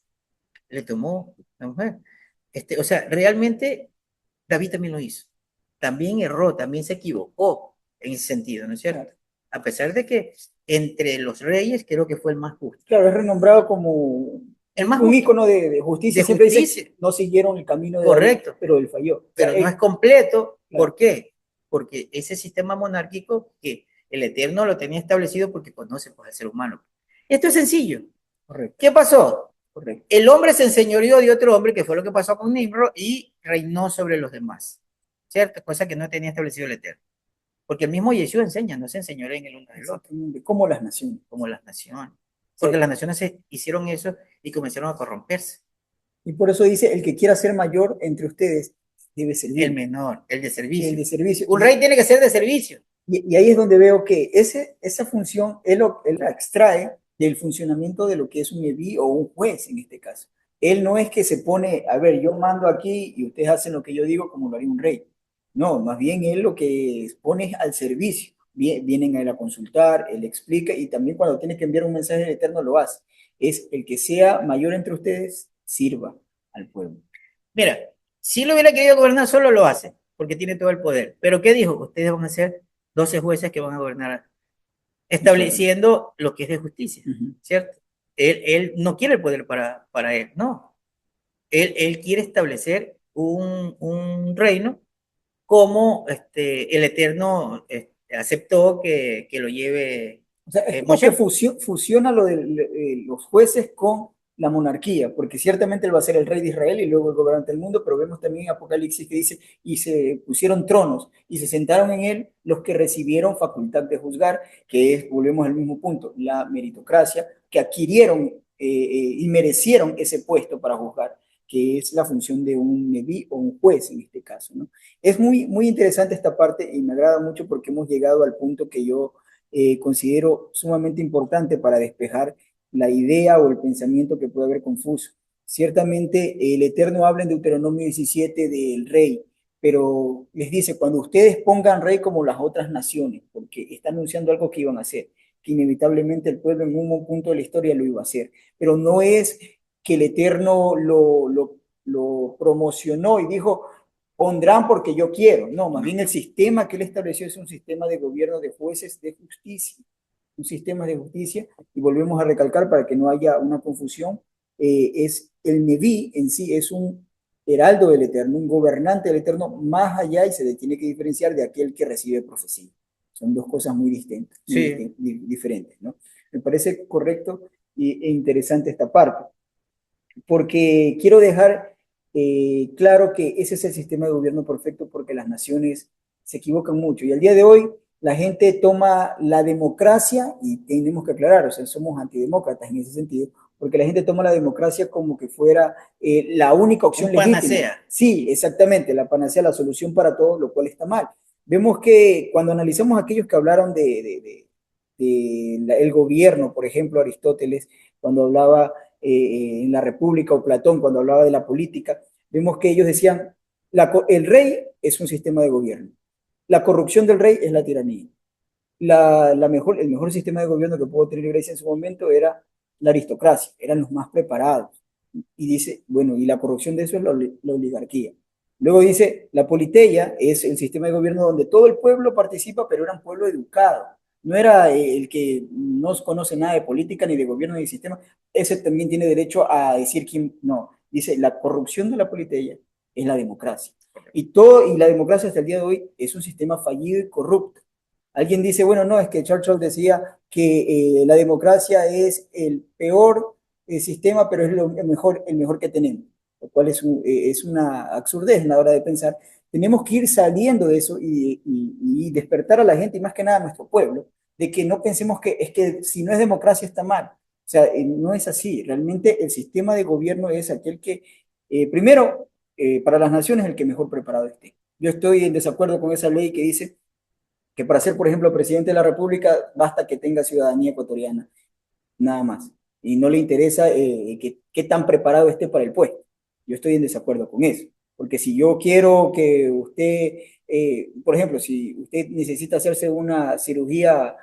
Le tomó la mujer. O sea, realmente David también lo hizo. También erró, también se equivocó en ese sentido, ¿no es cierto? A pesar de que entre los reyes creo que fue el más justo. Claro, es renombrado como El más un justo. ícono de justicia. De Siempre justicia. dice, no siguieron el camino de David, Correcto. pero él falló. O sea, Pero no es completo. claro. ¿Por qué? Porque ese sistema monárquico que el Eterno lo tenía establecido porque conoce pues, al ser humano. Esto es sencillo. Correcto. ¿Qué pasó? Correcto. El hombre se enseñoreó de otro hombre, que fue lo que pasó con Nimrod, y reinó sobre los demás. ¿Cierto? Cosa que no tenía establecido el Eterno. Porque el mismo Yeshua enseña, no se enseñorea en el uno del otro. Como las naciones. Como las naciones. Porque las naciones hicieron eso y comenzaron a corromperse. Y por eso dice, el que quiera ser mayor entre ustedes debe servir. El menor, el de servicio. El de servicio. Un rey tiene que ser de servicio. Y ahí es donde veo que esa función él la extrae del funcionamiento de lo que es un edil o un juez en este caso. Él no es que se pone, a ver, yo mando aquí y ustedes hacen lo que yo digo como lo haría un rey. No, más bien él lo que pone es al servicio. Vienen a él a consultar, él explica y también cuando tiene que enviar un mensaje del Eterno lo hace. Es el que sea mayor entre ustedes, sirva al pueblo. Mira, si lo hubiera querido gobernar solo lo hace, porque tiene todo el poder. Pero ¿qué dijo? Ustedes van a ser 12 jueces que van a gobernar, estableciendo lo que es de justicia, ¿cierto? Él no quiere el poder para él, no. Él quiere establecer un reino como el Eterno aceptó que lo lleve O sea, es como que Moshe. fusiona lo de los jueces con la monarquía, porque ciertamente él va a ser el rey de Israel y luego el gobernante del mundo, pero vemos también en Apocalipsis que dice, y se pusieron tronos y se sentaron en él los que recibieron facultad de juzgar, que es, volvemos al mismo punto, la meritocracia, que adquirieron y merecieron ese puesto para juzgar, que es la función de un neví o un juez en este caso, ¿no? Es muy, muy interesante esta parte y me agrada mucho porque hemos llegado al punto que yo considero sumamente importante para despejar la idea o el pensamiento que puede haber confuso. Ciertamente el Eterno habla en Deuteronomio 17 del rey, pero les dice, cuando ustedes pongan rey como las otras naciones, porque está anunciando algo que iban a hacer, que inevitablemente el pueblo en un punto de la historia lo iba a hacer, pero no es que el Eterno lo promocionó y dijo, pondrán porque yo quiero. No, más bien el sistema que él estableció es un sistema de gobierno de jueces de justicia, un sistema de justicia, y volvemos a recalcar para que no haya una confusión, es el Neví en sí, es un heraldo del Eterno, un gobernante del Eterno, más allá y se le tiene que diferenciar de aquel que recibe profecía. Son dos cosas muy distintas, Sí, diferentes, ¿no? Me parece correcto e interesante esta parte, porque quiero dejar claro que ese es el sistema de gobierno perfecto porque las naciones se equivocan mucho. Y al día de hoy la gente toma la democracia, y tenemos que aclarar, o sea, somos antidemócratas en ese sentido, porque la gente toma la democracia como que fuera la única opción un legítima. panacea. Sí, exactamente, la panacea, la solución para todo, lo cual está mal. Vemos que cuando analizamos a aquellos que hablaron el gobierno, por ejemplo, Aristóteles, cuando hablaba en la República, o Platón, cuando hablaba de la política, vemos que ellos decían, el rey es un sistema de gobierno, la corrupción del rey es la tiranía. El mejor sistema de gobierno que pudo tener Grecia en su momento era la aristocracia, eran los más preparados. Y dice, bueno, y la corrupción de eso es la oligarquía. Luego dice, la politeia es el sistema de gobierno donde todo el pueblo participa, pero era un pueblo educado. No era el que no conoce nada de política, ni de gobierno, ni de sistema. Ese también tiene derecho a decir quién no. Dice, la corrupción de la politeia es la democracia. Y la democracia hasta el día de hoy es un sistema fallido y corrupto. Alguien dice, bueno, no, es que Churchill decía que la democracia es el peor sistema, pero es el mejor que tenemos, lo cual es una absurdez en la hora de pensar. Tenemos que ir saliendo de eso y despertar a la gente, y más que nada a nuestro pueblo, de que no pensemos que es que si no es democracia está mal. O sea, no es así. Realmente el sistema de gobierno es aquel que, primero, para las naciones, el que mejor preparado esté. Yo estoy en desacuerdo con esa ley que dice que para ser, por ejemplo, presidente de la República basta que tenga ciudadanía ecuatoriana, nada más. Y no le interesa qué tan preparado esté para el puesto. Yo estoy en desacuerdo con eso. Porque si yo quiero que usted, por ejemplo, si usted necesita hacerse una cirugía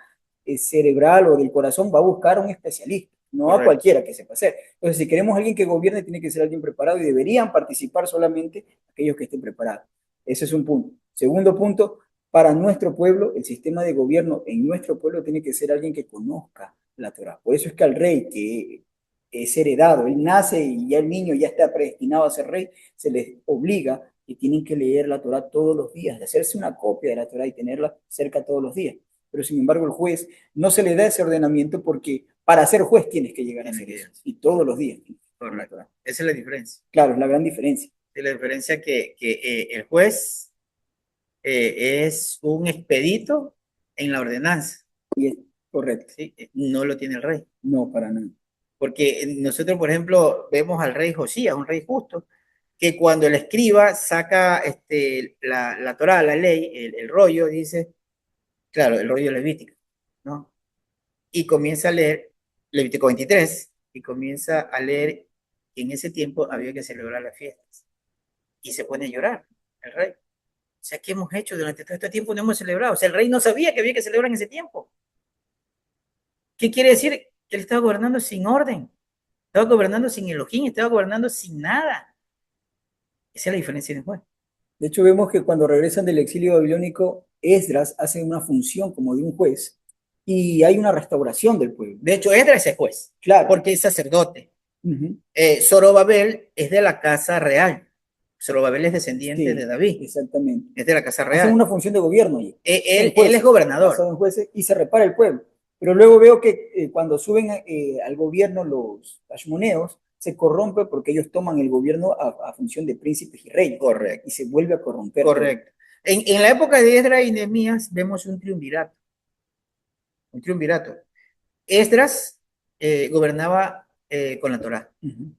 cerebral o del corazón, va a buscar a un especialista, no a Correcto. cualquiera que sepa hacer. Entonces, si queremos alguien que gobierne, tiene que ser alguien preparado, y deberían participar solamente aquellos que estén preparados. Ese es un punto. Segundo punto, para nuestro pueblo, el sistema de gobierno en nuestro pueblo tiene que ser alguien que conozca la Torah. Por eso es que al rey que es heredado, él nace y ya el niño ya está predestinado a ser rey, se les obliga que tienen que leer la Torah todos los días, de hacerse una copia de la Torah y tenerla cerca todos los días. Pero sin embargo el juez no se le da ese ordenamiento porque para ser juez tienes que llegar a Tiene hacer que eso. ir. Y todos los días con la Correcto. Torah. Esa es la diferencia. Claro, es la gran diferencia. Es la diferencia que el juez es un expedito en la ordenanza, Y es correcto. ¿sí? No lo tiene el rey. No, para nada. Porque nosotros, por ejemplo, vemos al rey Josías, un rey justo, que cuando el escriba saca la Torá, la ley, el rollo, dice, claro, el rollo levítico, ¿no? Y comienza a leer Levítico 23, y comienza a leer que en ese tiempo había que celebrar las fiestas. Y se pone a llorar el rey. O sea, ¿qué hemos hecho durante todo este tiempo? No hemos celebrado. O sea, el rey no sabía que había que celebrar en ese tiempo. ¿Qué quiere decir? Que él estaba gobernando sin orden, estaba gobernando sin Elohim, estaba gobernando sin nada. Esa es la diferencia de un juez. De hecho, vemos que cuando regresan del exilio babilónico, Esdras hace una función como de un juez y hay una restauración del pueblo. De hecho, Esdras es juez, Claro. porque es sacerdote. Ujú. Zorobabel es de la casa real. Zorobabel es descendiente de Sí, David, exactamente. es de la casa Hacen real. una función de gobierno allí. Son Él es jueces, gobernador. basados en jueces, y se repara el pueblo. Pero luego veo que cuando suben al gobierno los hashmoneos, se corrompe porque ellos toman el gobierno a función de príncipes y reyes. Correcto, Y se vuelve a corromper todo. correcto. En la época de Esdras y Nehemías vemos un triunvirato, un triunvirato. Esdras gobernaba con la Torá. Ujú.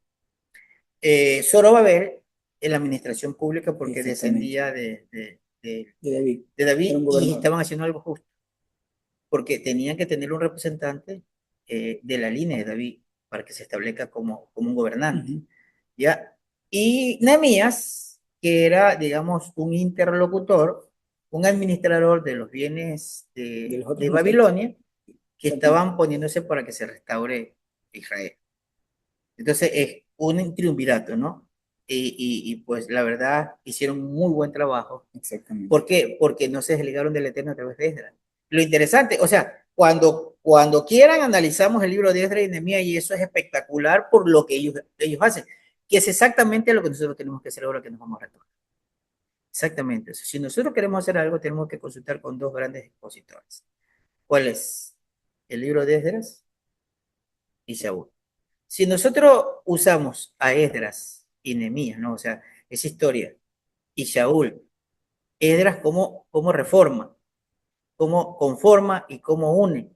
Zorobabel en la administración pública porque Exactamente. descendía De David. de Era David un y gobernador. estaban haciendo algo justo, porque tenían que tener un representante de la línea de David para que se establezca como un gobernante. Ujú. ¿Ya? Y Nehemías, que era, digamos, un interlocutor, un administrador de los bienes De los otros de ministerios. Babilonia, que Exactamente. estaban poniéndose para que se restaure Israel. Entonces es un triunvirato, ¿no? Pues la verdad hicieron un muy buen trabajo. Exactamente. ¿Por qué? Porque no se desligaron del Eterno a través de Esdras. Lo interesante, o sea, cuando quieran analizamos el libro de Esdras y Nehemías y eso es espectacular por lo que ellos hacen, que es exactamente lo que nosotros tenemos que hacer ahora que nos vamos a retomar. Exactamente. O sea, si nosotros queremos hacer algo, tenemos que consultar con dos grandes expositores. ¿Cuál es? El libro de Esdras y Saúl. Si nosotros usamos a Esdras y Nehemías, ¿no? O sea, esa historia, y Saúl, Esdras cómo reforma, cómo conforma y cómo une,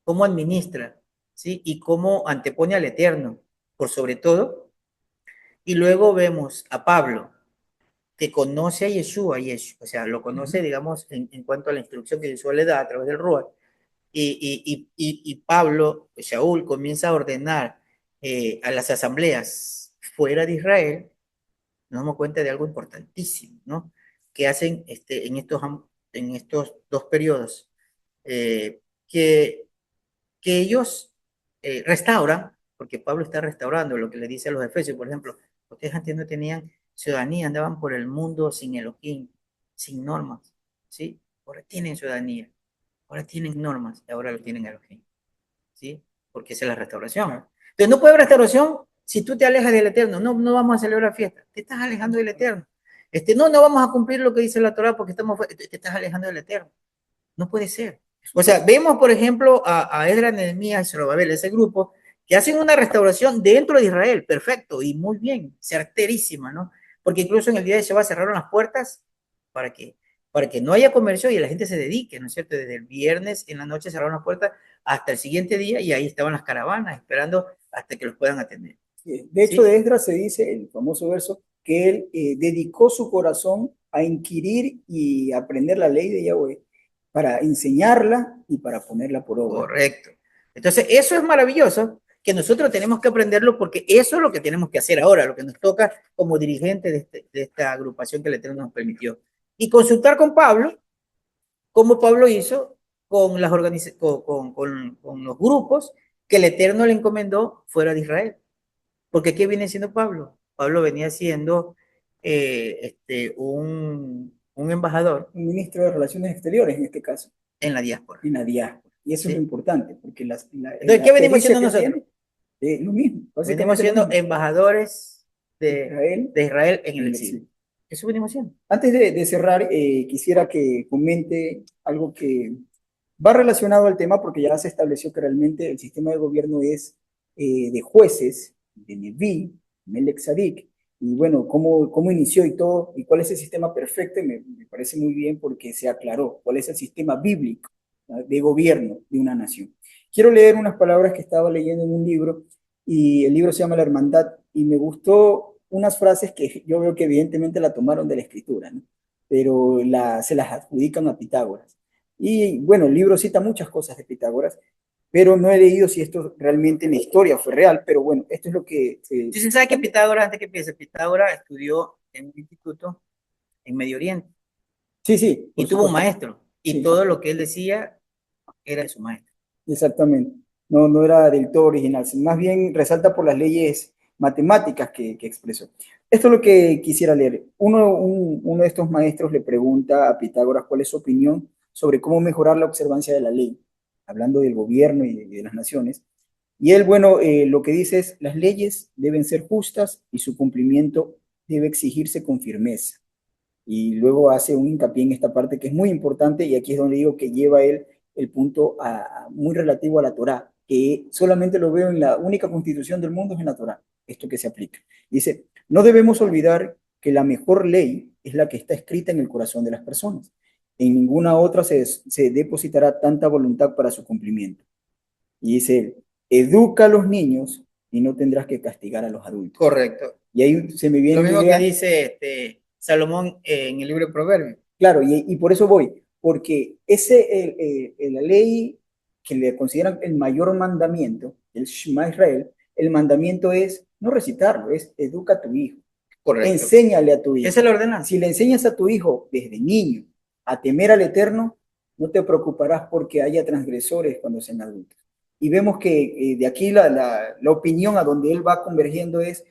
cómo administra, ¿sí? Y cómo antepone al Eterno, por sobre todo. Y luego vemos a Pablo, que conoce a Yeshua, o sea, lo conoce, digamos, en cuanto a la instrucción que Yeshua le da a través del Ruach. Y Pablo, Saúl, comienza a ordenar a las asambleas fuera de Israel. Nos damos cuenta de algo importantísimo, ¿no? Que hacen en estos dos periodos, eh, que, que ellos restauran, porque Pablo está restaurando lo que le dice a los efesios, por ejemplo, ustedes antes no tenían ciudadanía, andaban por el mundo sin Elohim, sin normas, ¿sí? Ahora tienen ciudadanía, ahora tienen normas, y ahora lo tienen Elohim, ¿sí? Porque esa es la restauración. Entonces no puede haber restauración si tú te alejas del Eterno. No, no vamos a celebrar fiesta. Te estás alejando del Eterno. No vamos a cumplir lo que dice la Torah porque te estás alejando del Eterno. No puede ser. O sea, vemos, por ejemplo, a Esdras, Nehemías y Zorobabel, ese grupo, que hacen una restauración dentro de Israel, perfecto y muy bien, certerísima, ¿no? Porque incluso en el día de Shabbat cerraron las puertas para que, para que no haya comercio y la gente se dedique, ¿no es cierto? Desde el viernes en la noche cerraron las puertas hasta el siguiente día y ahí estaban las caravanas esperando hasta que los puedan atender. De hecho, ¿Sí? de Esdras se dice, el famoso verso, que él dedicó su corazón a inquirir y aprender la ley de Yahweh para enseñarla y para ponerla por obra. Correcto. Entonces, eso es maravilloso, que nosotros tenemos que aprenderlo porque eso es lo que tenemos que hacer ahora, lo que nos toca como dirigente de esta agrupación que el Eterno nos permitió. Y consultar con Pablo, como Pablo hizo con, con los grupos que el Eterno le encomendó fuera de Israel. Porque ¿qué viene siendo Pablo? Pablo venía siendo un embajador Un ministro de Relaciones Exteriores, en este caso, en la diáspora. en la diáspora. Y eso es lo ¿Sí? importante, porque Entonces, la ¿qué venimos pericia siendo que nosotros? tiene es lo mismo, Venimos básicamente lo siendo mismo. embajadores Israel de Israel en en el el exilio. exilio. Eso venimos siendo. Antes de cerrar, quisiera que comente algo que va relacionado al tema, porque ya se estableció que realmente el sistema de gobierno es de jueces, de Neví, Melech Sadik, y bueno, cómo inició y todo, y cuál es el sistema perfecto, y me parece muy bien porque se aclaró cuál es el sistema bíblico, ¿no?, de gobierno de una nación. Quiero leer unas palabras que estaba leyendo en un libro, y el libro se llama La Hermandad, y me gustó unas frases que yo veo que evidentemente la tomaron de la escritura, ¿no?, pero se las adjudican a Pitágoras. Y bueno, el libro cita muchas cosas de Pitágoras, pero no he leído si esto realmente en la historia fue real, pero bueno, esto es lo que Sí, se sabe que Pitágoras, antes que empiece, Pitágoras estudió en un instituto en Medio Oriente sí, sí, por y tuvo un supuesto. maestro y Sí, todo lo que él decía era de su maestro. exactamente. No, no era del todo original, más bien resalta por las leyes matemáticas que expresó. Esto es lo que quisiera leer. Uno de estos maestros le pregunta a Pitágoras cuál es su opinión sobre cómo mejorar la observancia de la ley, hablando del gobierno y de las naciones. Y él, bueno, lo que dice es, las leyes deben ser justas y su cumplimiento debe exigirse con firmeza. Y luego hace un hincapié en esta parte que es muy importante y aquí es donde digo que lleva él el punto muy relativo a la Torá, que solamente lo veo en la única constitución del mundo, es en la Torá, esto que se aplica. Dice, no debemos olvidar que la mejor ley es la que está escrita en el corazón de las personas. En ninguna otra se depositará tanta voluntad para su cumplimiento. Y dice, educa a los niños y no tendrás que castigar a los adultos. Correcto. Y ahí se me viene Lo una mismo que idea. dice Salomón en el libro de Proverbios. Claro, y por eso voy, porque la ley que le consideran el mayor mandamiento, el Shema Israel, el mandamiento es no recitarlo, es educa a tu hijo, Correcto. enséñale a tu hijo. Esa es la ordenanza. Si le enseñas a tu hijo desde niño a temer al Eterno, no te preocuparás porque haya transgresores cuando sean adultos. Y vemos que de aquí la opinión a donde él va convergiendo es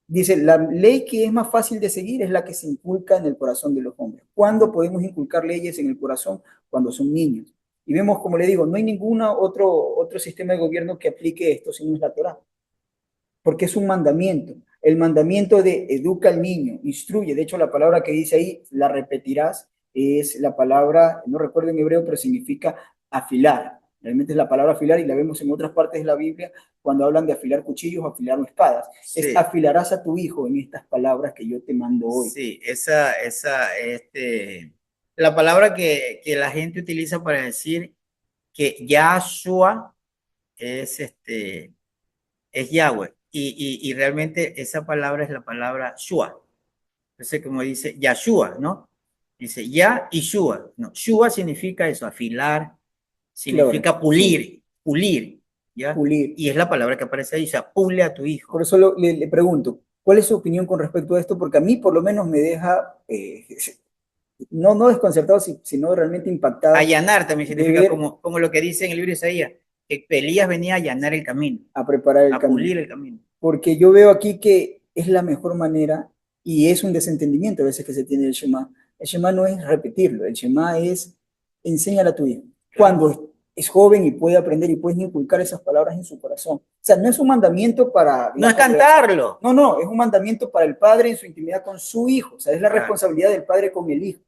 Dice, la ley que es más fácil de seguir es la que se inculca en el corazón de los hombres. ¿Cuándo podemos inculcar leyes en el corazón? Cuando son niños. Y vemos, como le digo, no hay ningún otro sistema de gobierno que aplique esto, sino es la Torá, porque es un mandamiento. El mandamiento de educa al niño, instruye. De hecho, la palabra que dice ahí, la repetirás, es la palabra, no recuerdo en hebreo, pero significa afilar. Realmente es la palabra afilar y la vemos en otras partes de la Biblia cuando hablan de afilar cuchillos o afilar espadas. Es Sí, afilarás a tu hijo en estas palabras que yo te mando hoy. sí, la palabra que la gente utiliza para decir que Yahshua es es Yahweh. Y realmente esa palabra es la palabra Shua. Entonces, como dice Yahshua, ¿no? Dice Ya y Shua. No, Shua significa eso, afilar, Claro, significa sí, pulir, ¿ya? pulir. Y es la palabra que aparece ahí, o sea, pule a tu Por hijo. eso le pregunto, ¿cuál es su opinión con respecto a esto? Porque a mí por lo menos me deja, no desconcertado, sino realmente impactado Allanar también de significa ver como lo que dice en el libro de Isaías, que Elías venía a allanar el camino, a preparar el a camino. pulir el camino. Porque yo veo aquí que es la mejor manera y es un desentendimiento a veces que se tiene del Shema. El Shema no es repetirlo, el Shema es enséñale a tu hijo. Claro. Cuando es joven y puede aprender y puedes inculcar esas palabras en su corazón. O sea, no es un mandamiento para, No es digamos, cantarlo. no, es un mandamiento para el padre en su intimidad con su hijo. O sea, es la Claro. responsabilidad del padre con el hijo.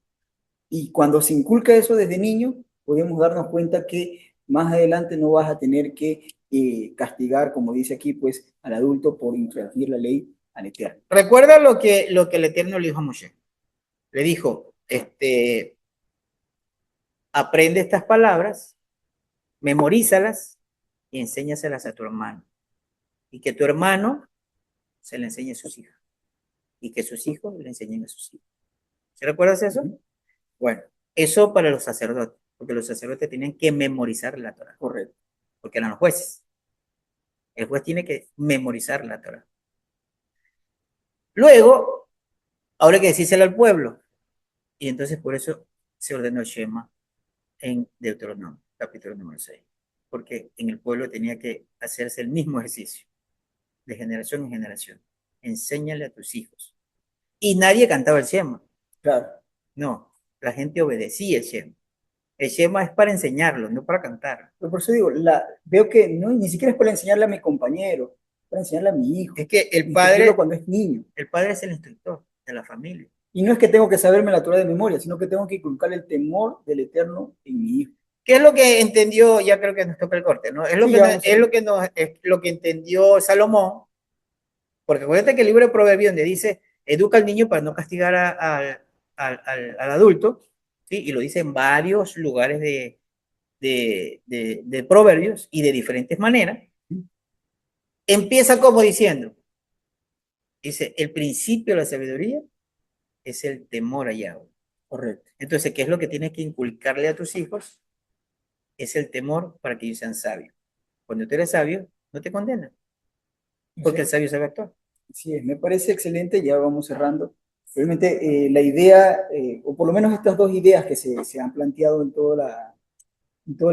Y cuando se inculca eso desde niño, podemos darnos cuenta que más adelante no vas a tener que castigar, como dice aquí, pues al adulto por infringir la ley al eterno. Recuerda lo que el Eterno le dijo a Moshe. Le dijo, aprende estas palabras, memorízalas y enséñaselas a tu hermano. Y que tu hermano se le enseñe a sus hijos. Y que sus hijos le enseñen a sus hijos. ¿Se recuerdas Uh eso? -huh. Bueno, eso para los sacerdotes, porque los sacerdotes tienen que memorizar la Torah, Correcto. porque eran los jueces. El juez tiene que memorizar la Torah. Luego, ahora hay que decírselo al pueblo. Y entonces por eso se ordenó el Shema en Deuteronomio, capítulo número 6. Porque en el pueblo tenía que hacerse el mismo ejercicio, de generación en generación. Enséñale a tus hijos. Y nadie cantaba el Shema. Claro. No, la gente obedecía el Shema. El Shema es para enseñarlo, no para cantar. Pero por eso digo, veo que no, ni siquiera es para enseñarle a mi compañero, es para enseñarle a mi hijo, Es que instruirlo cuando es niño. el padre es el instructor de la familia. Y no es que tengo que saberme la Torah de memoria, sino que tengo que inculcar el temor del eterno en mi hijo. ¿Qué es lo que entendió? Ya creo que nos toca el corte, ¿no? Sí, ya vamos a ver. Es lo que entendió Salomón, porque acuérdate que el libro de Proverbios donde dice, educa al niño para no castigar al adulto, ¿sí? Y lo dice en varios lugares de Proverbios y de diferentes maneras. Empieza como diciendo, dice, el principio de la sabiduría es el temor a Yahweh. Correcto. Entonces, ¿qué es lo que tienes que inculcarle a tus hijos? Es el temor para que ellos sean sabios. Cuando tú eres sabio, no te condenan, porque el Entonces, sabio sabe actuar. así es, me parece excelente, ya vamos cerrando. Realmente la idea, o por lo menos estas dos ideas que se han planteado en toda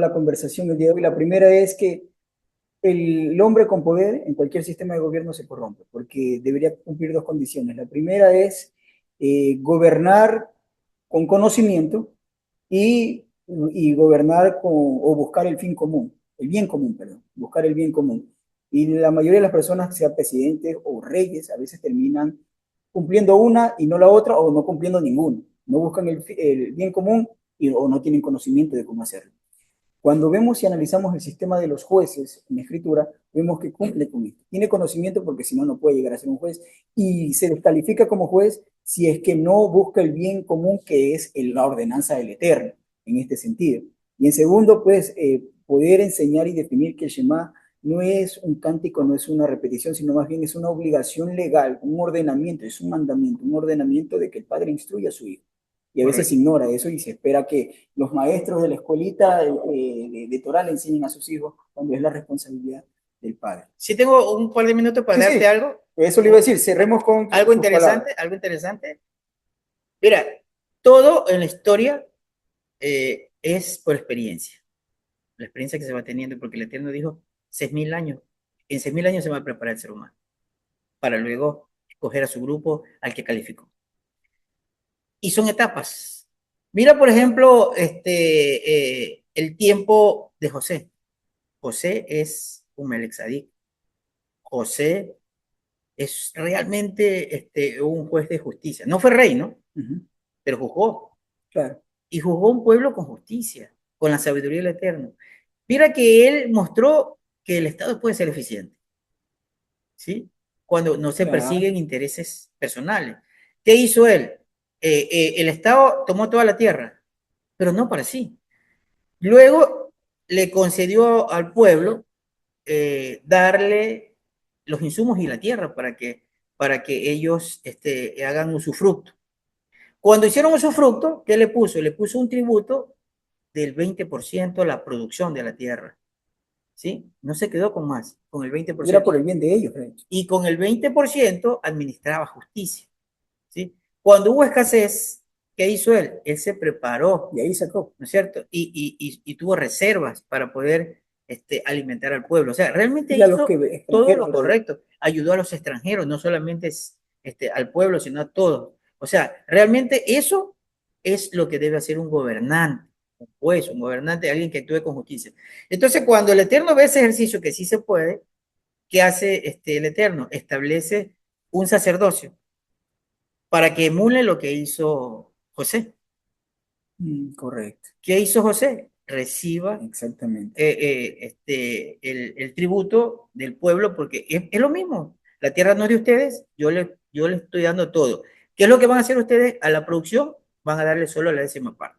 la conversación del día de hoy, la primera es que el hombre con poder en cualquier sistema de gobierno se corrompe, porque debería cumplir dos condiciones. La primera es gobernar con conocimiento y gobernar o buscar el fin común, el bien común, perdón, buscar el bien común. Y la mayoría de las personas, sea presidentes o reyes, a veces terminan cumpliendo una y no la otra, o no cumpliendo ninguna. No buscan el bien común o no tienen conocimiento de cómo hacerlo. Cuando vemos y analizamos el sistema de los jueces en la escritura, vemos que cumple con esto. Tiene conocimiento porque si no, no puede llegar a ser un juez y se descalifica como juez si es que no busca el bien común que es la ordenanza del Eterno, en este sentido. Y en segundo, pues, poder enseñar y definir que el Shema no es un cántico, no es una repetición, sino más bien es una obligación legal, un ordenamiento, es un mandamiento, un ordenamiento de que el padre instruya a su hijo y a veces Correcto. ignora eso y se espera que los maestros de la escuelita de Torah le enseñen a sus hijos cuando es la responsabilidad del padre. Si tengo un par de minutos para Sí, darte sí, algo, eso le iba a decir, cerremos con algo sus palabras. interesante, algo interesante. Mira, todo en la historia es por experiencia, la experiencia que se va teniendo, porque el Eterno dijo 6.000 años, en 6.000 años se va a preparar el ser humano, para luego escoger a su grupo al que calificó. Y son etapas. Mira, por ejemplo, el tiempo de José. José es un Melec Sadik. José es realmente un juez de justicia. No fue rey, ¿no? Pero juzgó. Claro. Y juzgó un pueblo con justicia, con la sabiduría del Eterno. Mira que él mostró que el Estado puede ser eficiente, ¿sí? Cuando no se Claro. persiguen intereses personales. ¿Qué hizo él? El Estado tomó toda la tierra, pero no para sí. Luego le concedió al pueblo darle los insumos y la tierra para que ellos hagan usufructo. Cuando hicieron usufructo, ¿qué le puso? Le puso un tributo del 20% a la producción de la tierra, ¿sí? No se quedó con más, con el Era 20%. por el bien de ellos, de hecho. Y con el 20% administraba justicia, ¿sí? Cuando hubo escasez, ¿qué hizo él? Él se preparó, Y ahí sacó. ¿no es cierto? Y tuvo reservas para poder alimentar al pueblo. O sea, realmente Y a los que hizo todo extranjeros, lo correcto. Ayudó a los extranjeros, no solamente al pueblo, sino a todos. O sea, realmente eso es lo que debe hacer un gobernante, pues un gobernante, alguien que actúe con justicia. Entonces, cuando el Eterno ve ese ejercicio que sí se puede, ¿qué hace el Eterno? Establece un sacerdocio para que emule lo que hizo José. Correcto. ¿Qué hizo José? Reciba Exactamente. el tributo del pueblo, porque es lo mismo. La tierra no es de ustedes, yo le estoy dando todo. ¿Qué es lo que van a hacer ustedes? A la producción van a darle solo la décima parte.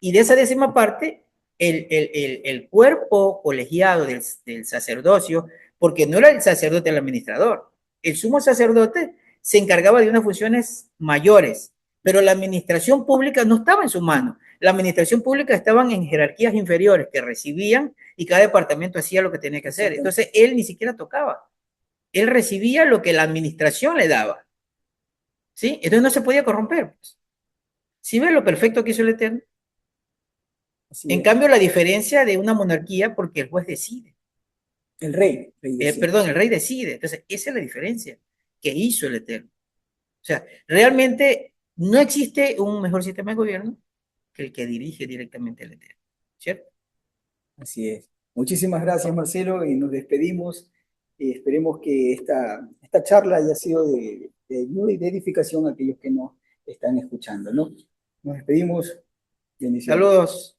Y de esa décima parte, el cuerpo colegiado del sacerdocio, porque no era el sacerdote el administrador, el sumo sacerdote se encargaba de unas funciones mayores, pero la administración pública no estaba en su mano. La administración pública estaban en jerarquías inferiores que recibían y cada departamento hacía lo que tenía que hacer. Exacto. Entonces él ni siquiera tocaba. Él recibía lo que la administración le daba. ¿Sí? Entonces no se podía corromper. ¿Sí ves lo perfecto que hizo el Eterno? Así En es. cambio, la diferencia de una monarquía, porque el juez decide, El rey decide. perdón, el rey decide. Entonces, esa es la diferencia que hizo el Eterno. O sea, realmente no existe un mejor sistema de gobierno que el que dirige directamente el Eterno, ¿cierto? Así es. Muchísimas gracias, Marcelo, y nos despedimos. Esperemos que esta charla haya sido de ayuda y de edificación a aquellos que nos están escuchando, ¿no? Nos despedimos. Bendiciones. Saludos.